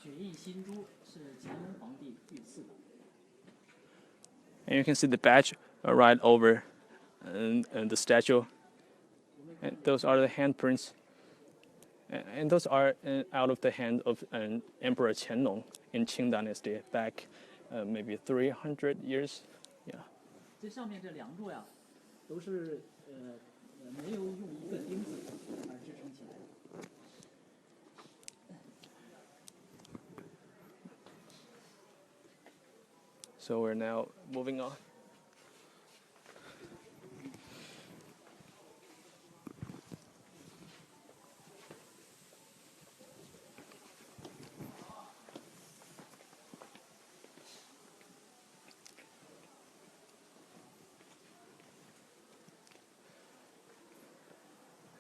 血印心珠是乾隆皇帝御赐的。And you can see the badge right over and the statue. And those are the handprints. And those are out of the hand of Emperor Qianlong in Qing Dynasty back maybe 300 years. Yeah. 这上面这两座呀，都是没有用一个钉子而支撑起来的。So we're now moving on.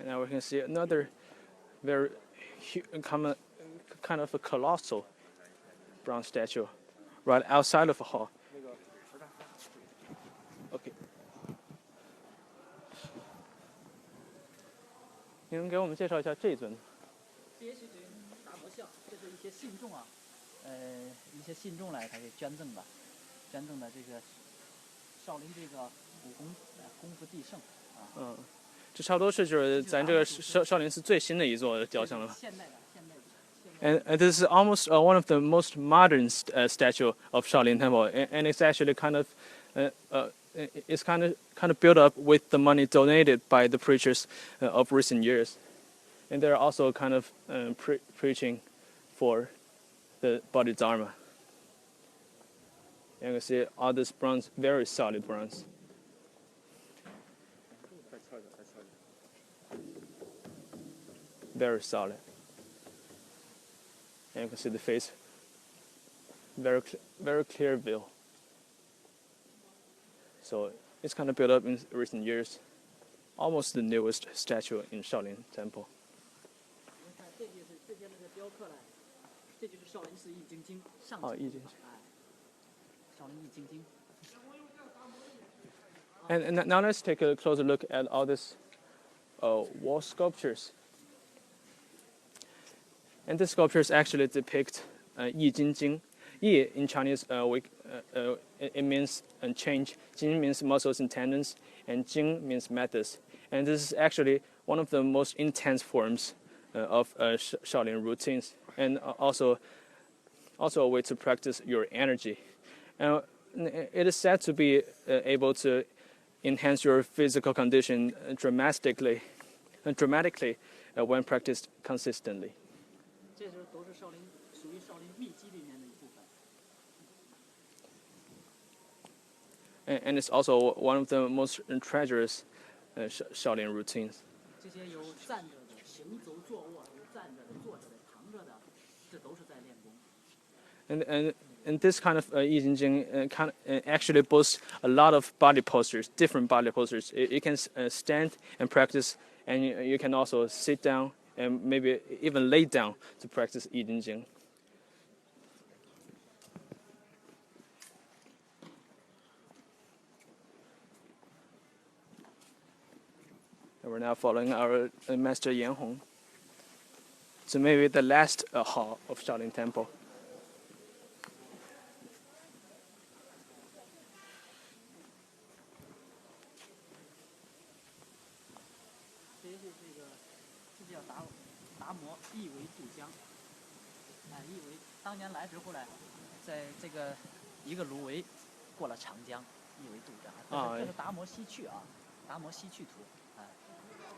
And now we can see another very common, kind of a colossal bronze statue right outside of the hall. Okay. 你能给我们介绍一下这一尊？这也是达摩像，这是一些信众啊，一些信众来他给捐赠的，捐赠的这个少林这个武功功夫帝圣啊。这差不多是就是咱这个少林寺最新的一座雕像了吧？现代的。And this is almost one of the most modern statue of Shaolin Temple, and it's actually kind of built up with the money donated by the preachers of recent years, and they're also kind of preaching for the Bodhidharma. And you can see all this bronze, very solid bronze. Very solid. And you can see the face, very clear view. So it's kind of built up in recent years, almost the newest statue in Shaolin Temple. 这些那个雕刻呢，这就是少林寺易筋经上哦，易筋经。少林易筋经。And now let's take a closer look at all these wall sculptures. And the sculptures actually depict Yi Jin Jing. Yi in Chinese, it means change. Jin means muscles and tendons, and Jing means methods. And this is actually one of the most intense forms of Shaolin routines, and also a way to practice your energy. It is said to be able to enhance your physical condition dramatically when practiced consistently. 这都是属于少林秘籍里面的一部分。And it's also one of the most treacherous Shaolin routines. 这些有站着的、行走、坐卧，有站着的、坐着的、躺着的，这都是在练功。And this kind of Yi Jin Jing actually boasts a lot of body postures, different body postures. You can stand and practice, and you can also sit down and maybe even lay down to practice Yi Jin Jing. And we're now following our Master Yan Hong to maybe the last hall of Shaolin Temple. 这叫达摩意为渡江，意为当年来之后呢，在这个一个芦苇过了长江，一维度这样。这是达摩西去啊，达摩西去图。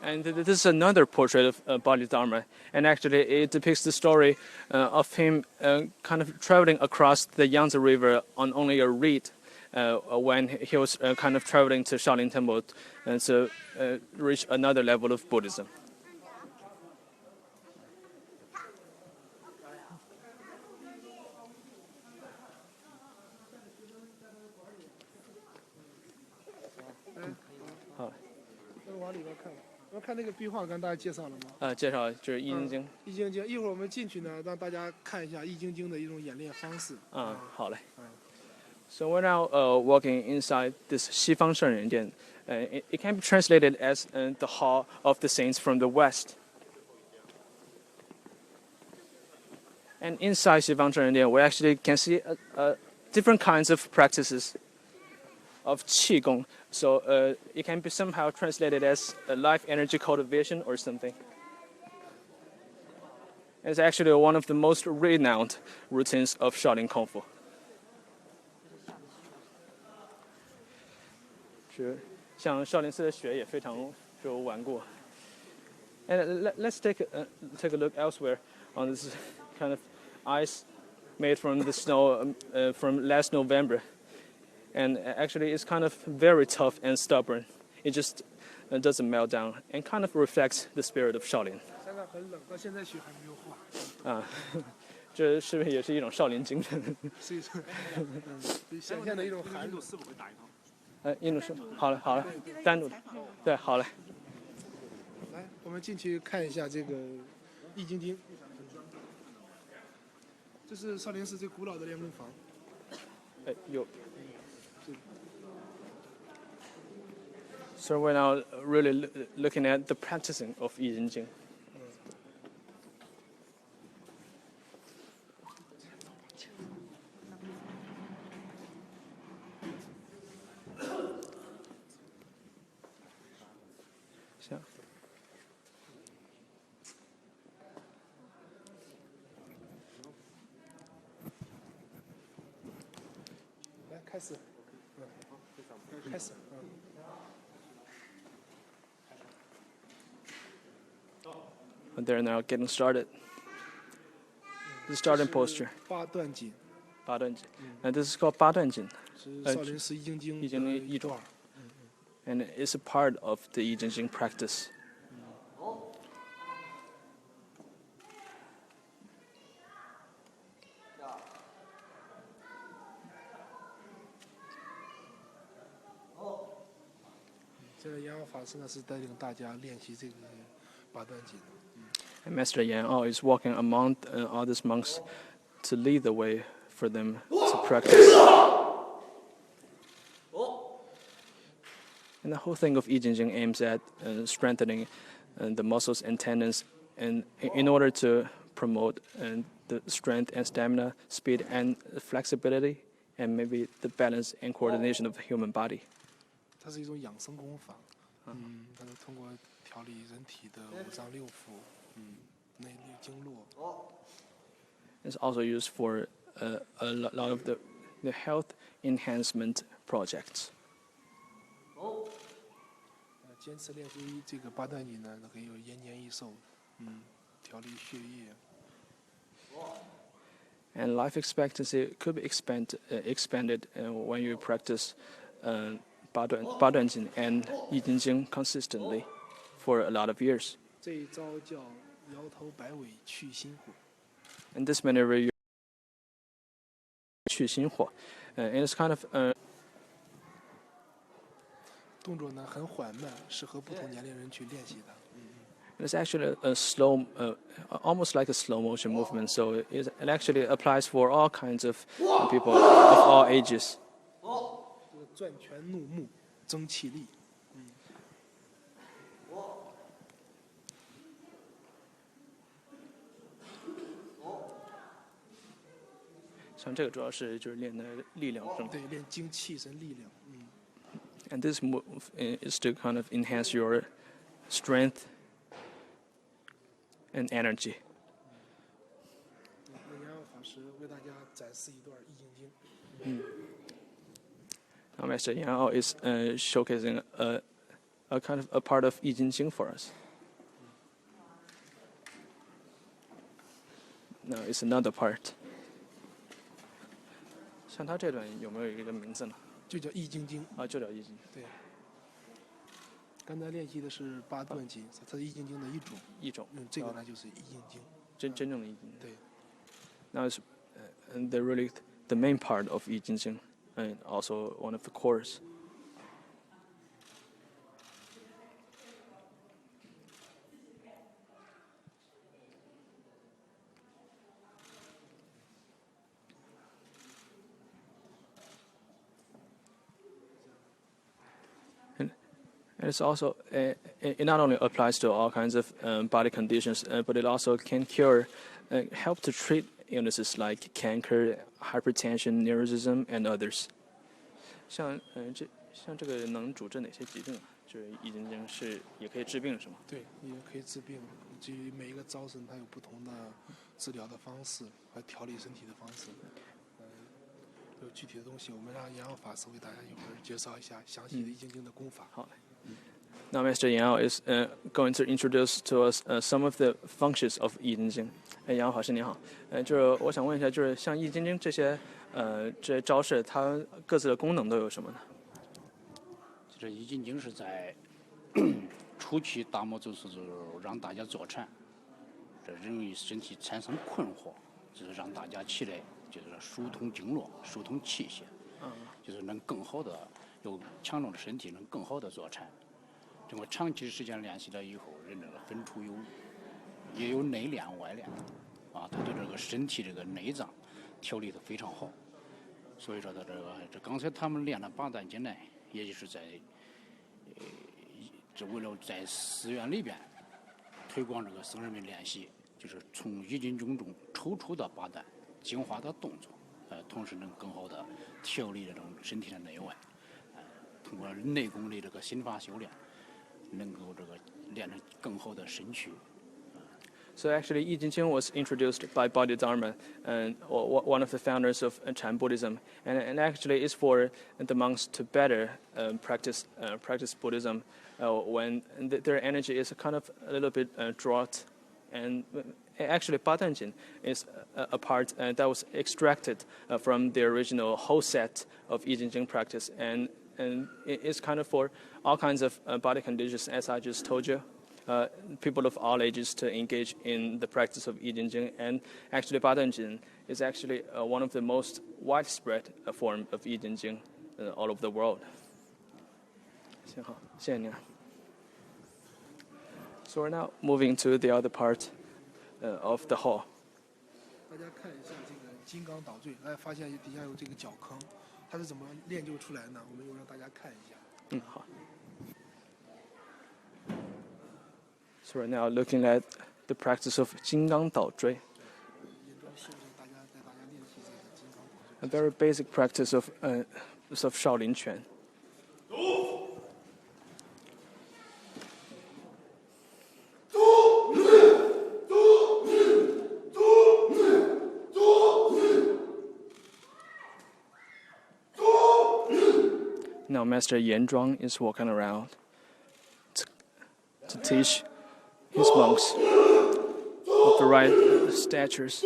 And this is another portrait of Bodhidharma, and actually it depicts the story of him kind of traveling across the Yangtze River on only a reed when he was kind of traveling to Shaolin Temple to reach another level of Buddhism. Oh. 往里边看，我看那个壁画，跟大家介绍了吗？介绍就是《易筋经》。易筋经，一会儿我们进去呢，让大家看一下易筋经的一种演练方式。好嘞。So we're now walking inside this 西方圣人殿. It can be translated as the Hall of the Saints from the West. And inside 西方圣人殿, we actually can see different kinds of practices of qigong. So it can be somehow translated as a life energy cultivation or something. It's actually one of the most renowned routines of Shaolin Kung Fu. 是，像少林寺的雪也非常就顽固。And let's take a look elsewhere on this kind of ice made from the snow from last November. And actually it's kind of very tough and stubborn. It just doesn't melt down and kind of reflects the spirit of Shaolin. 现在很冷，到现在雪还没有化。这是不是也是一种少林精神？是一种，显现的一种寒冷。是否会打一套？印度是好嘞，好嘞，单独的，对，好嘞。来，我们进去看一下这个易筋经。这是少林寺最古老的练功房。有。So we're now really looking at the practicing of 易筋经。来，开始，开始，They're now getting started. The starting posture. 八段锦。八段锦。And this is called 八段锦。是少林寺易筋经。易筋经一种。And it's a part of the 易筋经 practice. 这个延安法师呢是带领大家练习这个八段锦。And Master Yan is walking among all these monks to lead the way for them to practice. And the whole thing of 易筋经 aims at strengthening the muscles and tendons, and in order to promote the strength and stamina, speed and flexibility, and maybe the balance and coordination of the human body. 它是一种养生功法，它是通过调理人体的五脏六腑，内力经络。It's also used for a lot of the health enhancement projects. 坚持练习这个八段锦呢，可以有延年益寿，调理血液。And life expectancy could be expanded when you practice 八段锦 and 易筋经 consistently for a lot of years. 这一招叫摇头摆尾去心火。And this maneuver 去心火 and it's kind of 动作呢很缓慢，适合不同年龄人去练习的。It's actually a slow, almost like a slow motion movement. So it actually applies for all kinds of people of all ages. 这个转拳怒目，争气力。像这个主要是就是练的力量，对，练精气神力量。And this move is to kind of enhance your strength and energy. 延安法师为大家展示一段易筋经。Now Master Yao is showcasing a kind of a part of 易筋经 for us. Now it's another part. 像它这段有没有一个名字呢？就叫易筋经啊，就叫易筋。对。刚才练习的是8段筋，它是易筋经的一种。一种。这个呢就是易筋经。真正的易筋。对。Now it's the really the main part of 易筋经 and also one of the cores. And it's also, it not only applies to all kinds of body conditions, but it also can cure, help to treat illnesses like cancer, hypertension, neuroticism, and others. 像这个能主治哪些疾病啊？就是易筋经是也可以治病是吗？对，也可以治病。至于每一个招式，它有不同的治疗的方式和调理身体的方式。有具体的东西，我们让杨耀法师为大家一会儿介绍一下详细的易筋经的功法。好。Now, Master Yao is going to introduce to us some of the functions of 易筋经。杨老师您好，就是我想问一下，就是像易筋经这些这些招式，它各自的功能都有什么呢？这易筋经是在初期达摩就是让大家坐禅，这容易身体产生困惑，就是让大家起来就是疏通经络、疏通气血，就是能更好的有强壮的身体，能更好的坐禅。经过长期时间练习了以后，人这个分出也有内练外练，啊，他对这个身体这个内脏调理的非常好。所以说他这刚才他们练了8段筋呢，也就是在这为了在寺院里边推广这个僧人们练习，就是从易筋经中抽出的8段精华的动作，同时能更好的调理这种身体的内外，通过内功的这个心法修炼。能够这个练得更好的身躯。So actually, 易筋经 was introduced by Bodhidharma, and one of the founders of Chinese Buddhism, and actually is for the monks to better practice Buddhism when their energy is kind of a little bit drought, and actually 八段锦 is a part that was extracted from the original whole set of 易筋经 practice, and it's kind of for all kinds of body conditions, as I just told you. People of all ages to engage in the practice of 易筋经, and actually 八段锦 is actually one of the most widespread form of 易筋经all over the world. 行好，谢谢您。So we're now moving to the other part of the hall. 大家看一下这个金刚捣坠，大家发现底下有这个脚坑，它是怎么练就出来呢？我们又让大家看一下。好。So we're now looking at the practice of 金刚捣坠. A very basic practice of Shaolin Quan. Now Master Yan Zhuang is walking around to teach his monks of the right statures.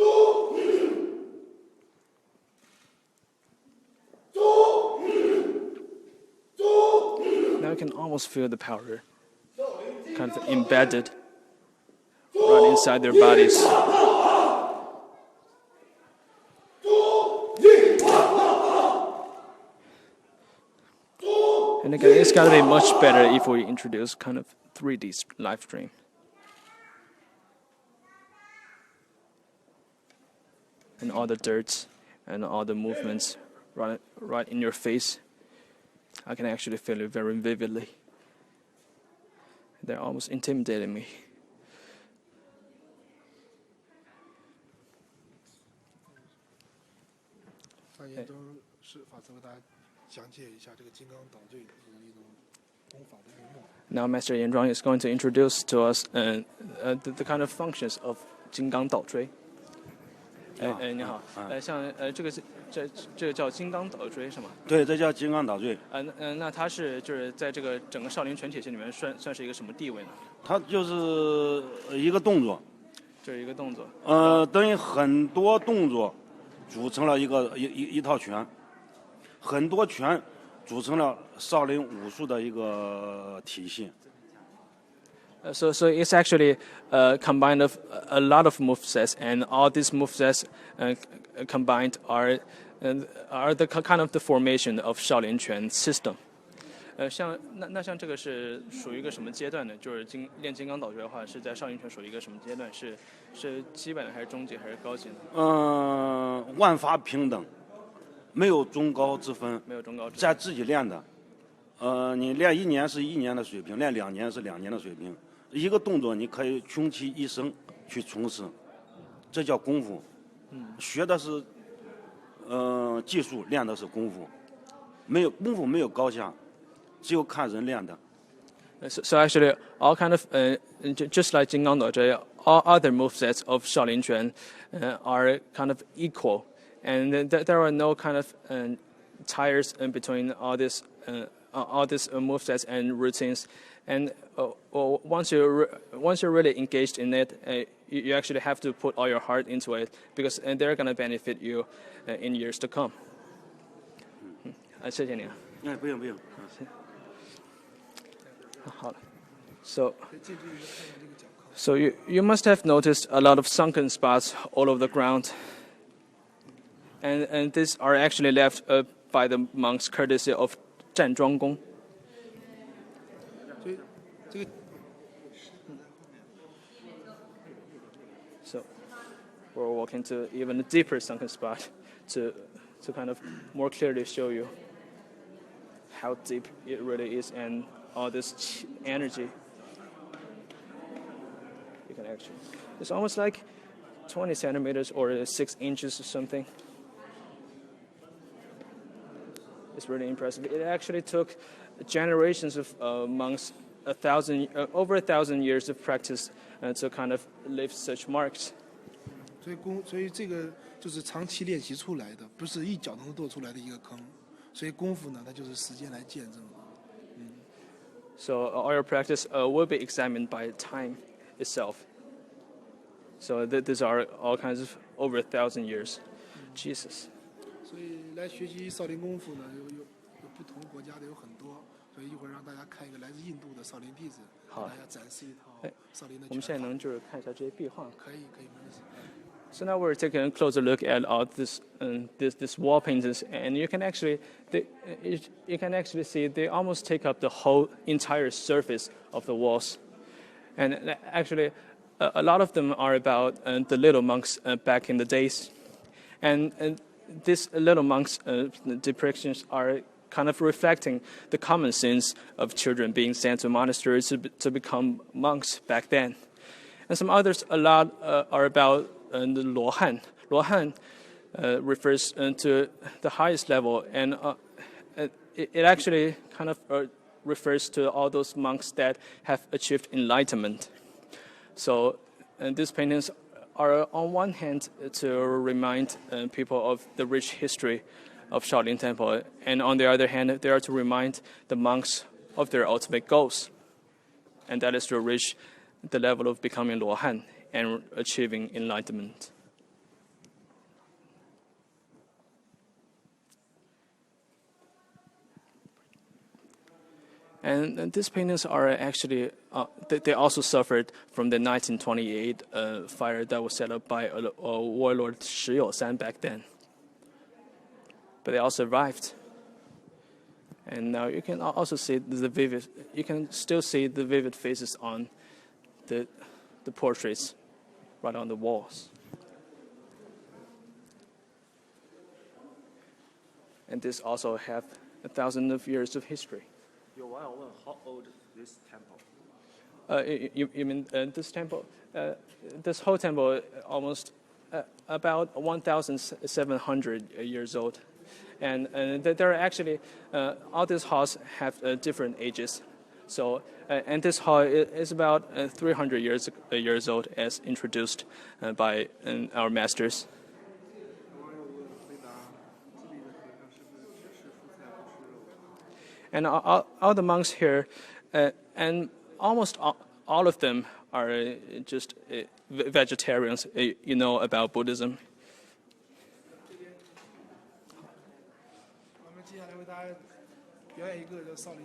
Now you can almost feel the power kind of embedded right inside their bodies. And again, it's gotta be much better if we introduce kind of 3D live stream. And all the dirt and all the movements right in your face, I can actually feel it very vividly. They're almost intimidating me. Now Master Yan Zhuang is going to introduce to us the kind of functions of 金刚捣坠.你好，像这个是这个叫金刚岛锥是吗？对，这叫金刚岛锥。那它是就是在这个整个少林拳体系里面算是一个什么地位呢？它就是一个动作。就是一个动作。等于很多动作组成了一套拳，很多拳组成了少林武术的一个体系。So it's actually combined of a lot of movesets, and all these movesets combined are the kind of the formation of Shaolin Quan system. 像这个是属于一个什么阶段呢？就是练金刚岛诀的话，是在少林拳属于一个什么阶段？是基本的还是中级还是高级呢？万法平等，没有中高之分。没有中高之分。在自己练的，你练1年是1年的水平，练2年是2年的水平。一个动作你可以穷其一生去从事，这叫功夫。学的是技术，练的是功夫。功夫没有高下，只有看人练的。So actually, all kind of just like Jinggang Dao, all other movesets of Shaolin Quan are kind of equal, and there are no kind of tires in between all these movesets and routines. And once you're really engaged in it, you actually have to put all your heart into it because they're going to benefit you in years to come. 谢谢你啊。不用。好了。So you must have noticed a lot of sunken spots all over the ground, and these are actually left by the monks courtesy of 站桩功。So we're walking to even a deeper sunken spot to kind of more clearly show you how deep it really is and all this energy. You can actually, it's almost like 20 centimeters or 6 inches or something. It's really impressive. It actually took generations of monks, over 1,000 years of practice to kind of leave such marks. 所以这个就是长期练习出来的，不是一脚能跺出来的一个坑。所以功夫呢，它就是时间来见证。So all your practice will be examined by time itself. So these are all kinds of over 1,000 years. Jesus. 所以来学习少林功夫呢，有不同国家的有很多，所以一会儿让大家看一个来自印度的少林弟子，给大家展示一套少林的拳法。我们现在能就是看一下这些壁画。可以，没问题。So now we're taking a closer look at all this wall paintings, and you can actually see they almost take up the whole entire surface of the walls, and actually a lot of them are about the little monks back in the days, and these little monks depictions are kind of reflecting the common sins of children being sent to monasteries to become monks back then, and some others a lot are about the Luohan. Luohan refers to the highest level, and it actually kind of refers to all those monks that have achieved enlightenment. So these paintings are on one hand to remind people of the rich history of Shaolin Temple, and on the other hand, they are to remind the monks of their ultimate goals, and that is to reach the level of becoming Luohan and achieving enlightenment. And these paintings are actually, they also suffered from the 1928 fire that was set up by warlord Shi Yousan back then. But they all survived. And now you can also see you can still see the vivid faces on the portraits right on the walls. And this also have 1,000 of years of history. How old is this temple? You mean this temple? This whole temple almost about 1,700 years old. And there are actually, all these halls have different ages. So, and this hall is about 300 years old as introduced by our masters. and all the monks here, and almost all of them are just vegetarians. You know about Buddhism. 我们接下来为大家表演一个叫少林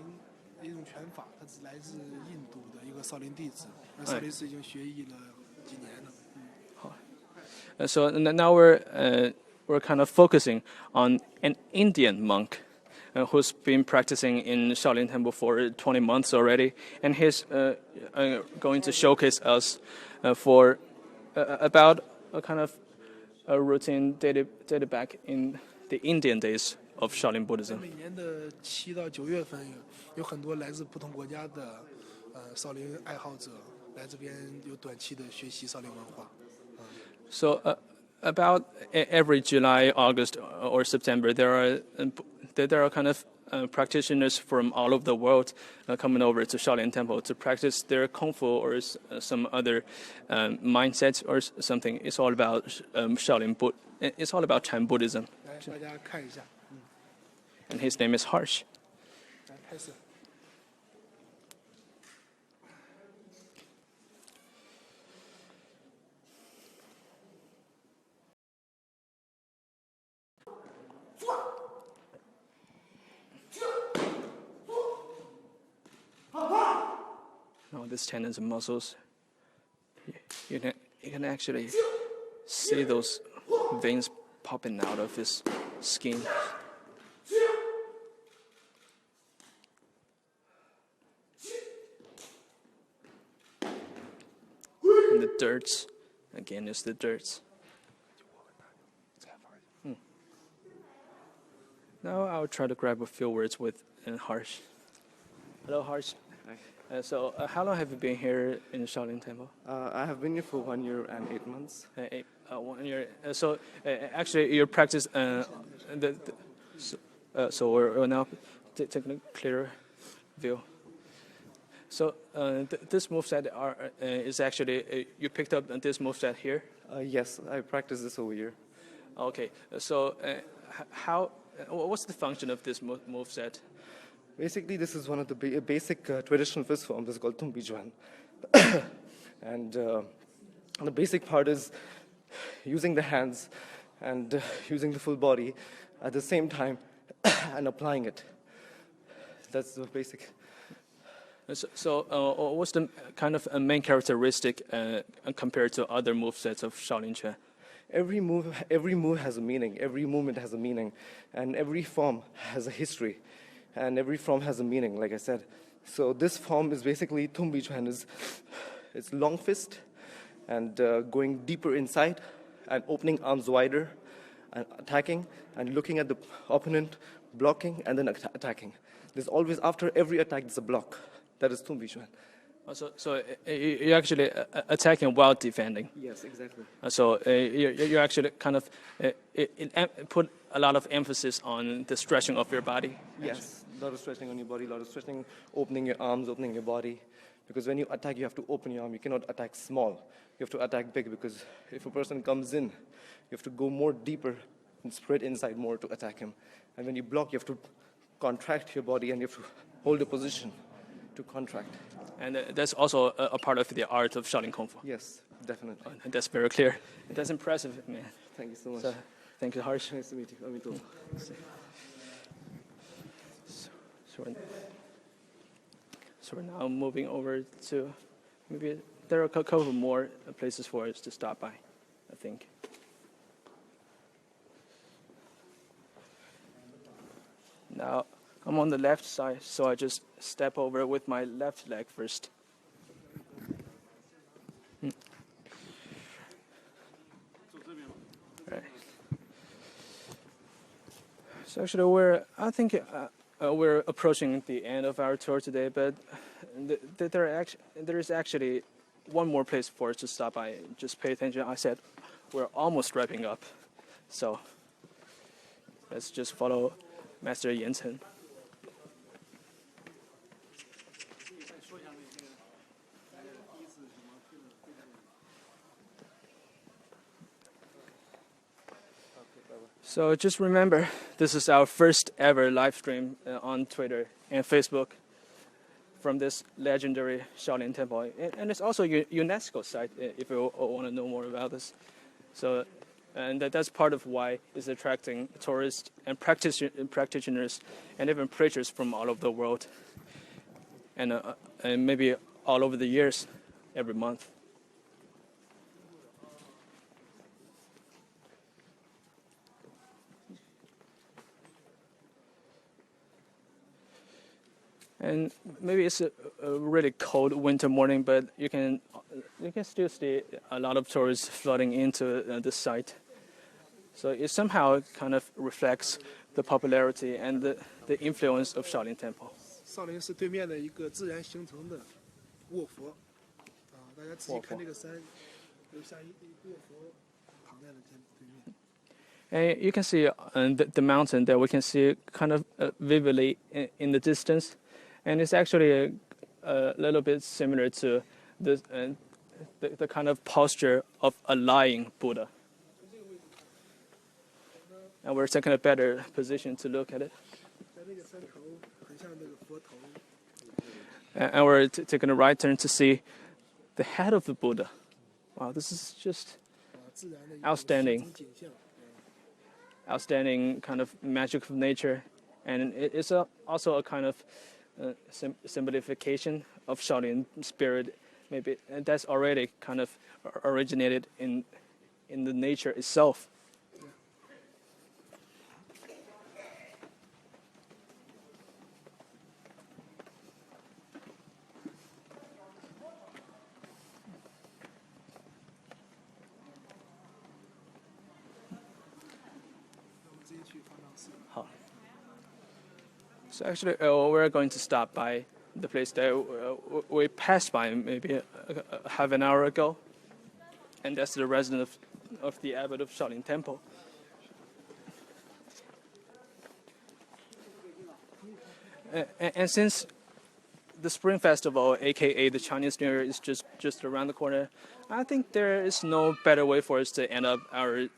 的一种拳法，它是来自印度的一个少林弟子，而少林寺已经学艺了几年了。So now we're kind of focusing on an Indian monk who's been practicing in Shaolin Temple for 20 months already, and he's going to showcase us for about a kind of a routine dated back in the Indian days of Shaolin Buddhism. 每年的7到9月份，有很多来自不同国家的少林爱好者来这边有短期的学习少林文化。So about every July, August, or September, there are kind of practitioners from all over the world coming over to Shaolin Temple to practice their kung fu or some other mindsets or something. It's all about Shaolin It's all about Chan Buddhism. 来，大家看一下。And his name is Harsh. 来，开始。All these tendons and muscles, you can actually see those veins popping out of his skin. And the dirt, again, is the dirt. Now I'll try to grab a few words with Harsh. Hello, Harsh. Hi. So how long have you been here in Shaolin Temple? I have been here for 1 year and 8 months. 1 year. So actually, your practice. So we're now taking a clearer view. So this moveset is actually you picked up this moveset here. Yes, I practiced this over here. Okay. So what's the function of this moveset? Basically, this is one of the basic traditional fist forms. It's called Tumbi Juan. And the basic part is using the hands and using the full body at the same time and applying it. That's the basic. So what's the kind of main characteristic compared to other movesets of Shaolin Quan? Every move has a meaning. Every movement has a meaning, and every form has a history, and every form has a meaning. Like I said, so this form is basically Tumbi Chuan. It's long fist, and going deeper inside, and opening arms wider, and attacking, and looking at the opponent, blocking, and then attacking. There's always after every attack there's a block. That is Tumbi Chuan. So you're actually attacking while defending. Yes, exactly. So you're actually kind of put a lot of emphasis on the stretching of your body. Yes, a lot of stretching on your body, a lot of stretching, opening your arms, opening your body. Because when you attack, you have to open your arm. You cannot attack small. You have to attack big, because if a person comes in, you have to go more deeper and spread inside more to attack him. And when you block, you have to contract your body and you have to hold a position to contract. And that's also a part of the art of Shaolin Kung Fu. Yes, definitely. That's very clear. That's impressive, man. Thank you so much. So, thank you, Harsh. Nice to meet you. Me too. So we're now moving over to maybe there are a couple more places for us to stop by, I think. Now I'm on the left side, so I just step over with my left leg first. Right. So actually, we're approaching the end of our tour today, but there is actually one more place for us to stop by. Just pay attention. I said we're almost wrapping up, so let's just follow Master Yan Chen. So just remember, this is our first ever live stream on Twitter, and Facebook from this legendary Shaolin Temple. And it's also a UNESCO site, if you want to know more about this. So, and that's part of why it's attracting tourists and practitioners and even preachers from all over the world. And maybe all over the years, every month. And maybe it's a really cold winter morning, but you can still see a lot of tourists flooding into this site. So it somehow kind of reflects the popularity and the influence of Shaolin Temple. 少林寺对面的一个自然形成的卧佛，大家仔细看这个山，有像一卧佛躺在了对面。And you can see the mountain that we can see kind of vividly in the distance. And it's actually a little bit similar to the kind of posture of a lying Buddha. And we're taking a better position to look at it. And we're taking a right turn to see the head of the Buddha. Wow, this is just outstanding. Outstanding kind of magic of nature. And it's also a kind of symbolification of Shaolin spirit, maybe, and that's already kind of originated in the nature itself. So actually, we're going to stop by the place that we passed by maybe half an hour ago, and that's the residence of the abbot of Shaolin Temple. And since the Spring Festival, aka the Chinese New Year, is just around the corner, I think there is no better way for us to end up our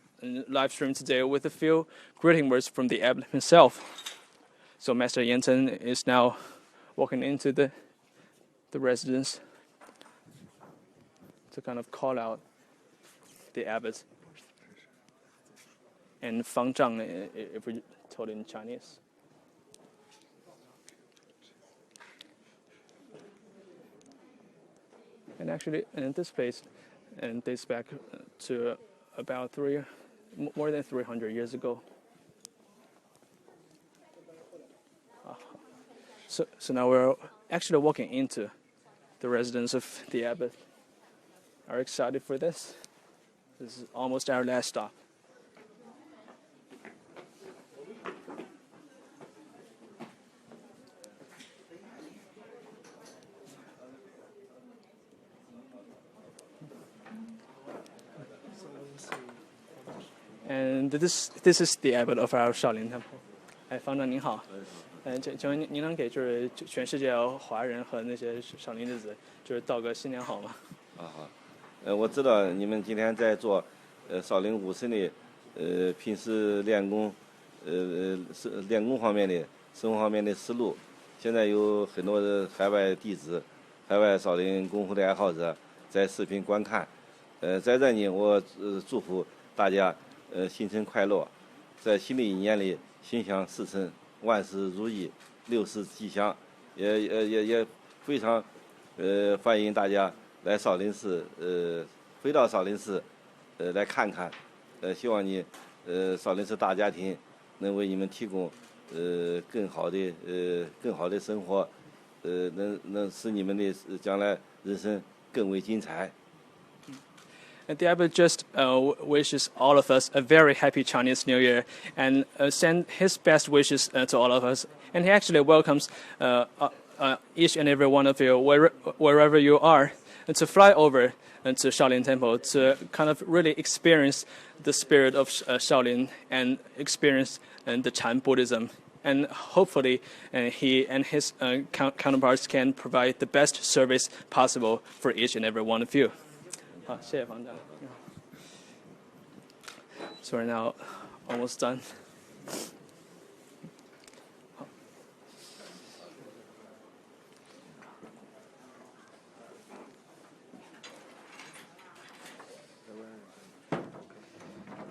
live stream today with a few greeting words from the abbot himself. So Master Yanten is now walking into the residence to kind of call out the abbot. And Fang Zhang, if we told in Chinese. And actually, this place dates back to about more than 300 years ago. So now we're actually walking into the residence of the abbot. Are you excited for this? This is almost our last stop. And this is the abbot of our Shaolin Temple. 方丈您好。请问您能给就是全世界华人和那些少林弟子就是道个新年好吗？好，我知道你们今天在做少林武僧的平时练功练功方面的生活方面的思路。现在有很多的海外弟子、海外少林功夫的爱好者在视频观看。在这里我祝福大家新春快乐，在新的一年里心想事成。 万事如意，6事吉祥，也非常欢迎大家来少林寺回到少林寺来看看，希望你少林寺大家庭能为你们提供更好的生活，能使你们的将来人生更为精彩。 And the abbot just wishes all of us a very happy Chinese New Year and send his best wishes to all of us. And he actually welcomes each and every one of you, wherever you are, to fly over to Shaolin Temple to kind of really experience the spirit of Shaolin and experience the Chan Buddhism. And hopefully he and his counterparts can provide the best service possible for each and every one of you. 好，谢谢方丈。So we're now almost done.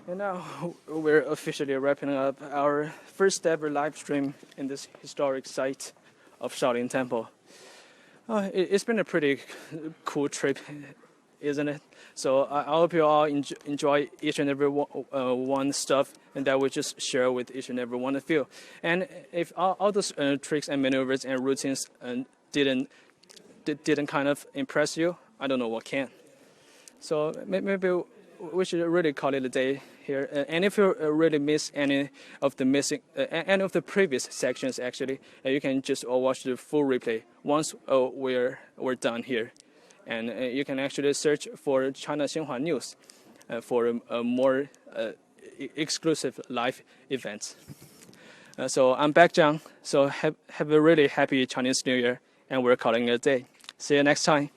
And now we're officially wrapping up our first ever live stream in this historic site of Shaolin Temple. It's been a pretty cool trip, isn't it? So I hope you all enjoy each and every one stuff and that we just share with each and every one of you. And if all those tricks and maneuvers and routines didn't kind of impress you, I don't know what can. So maybe we should really call it a day here. And if you really miss any of the previous sections, actually, you can just watch the full replay once we're done here. And you can actually search for China Xinhua News for more exclusive live events. So I'm back, Zhang. So have a really happy Chinese New Year, and we're calling it a day. See you next time.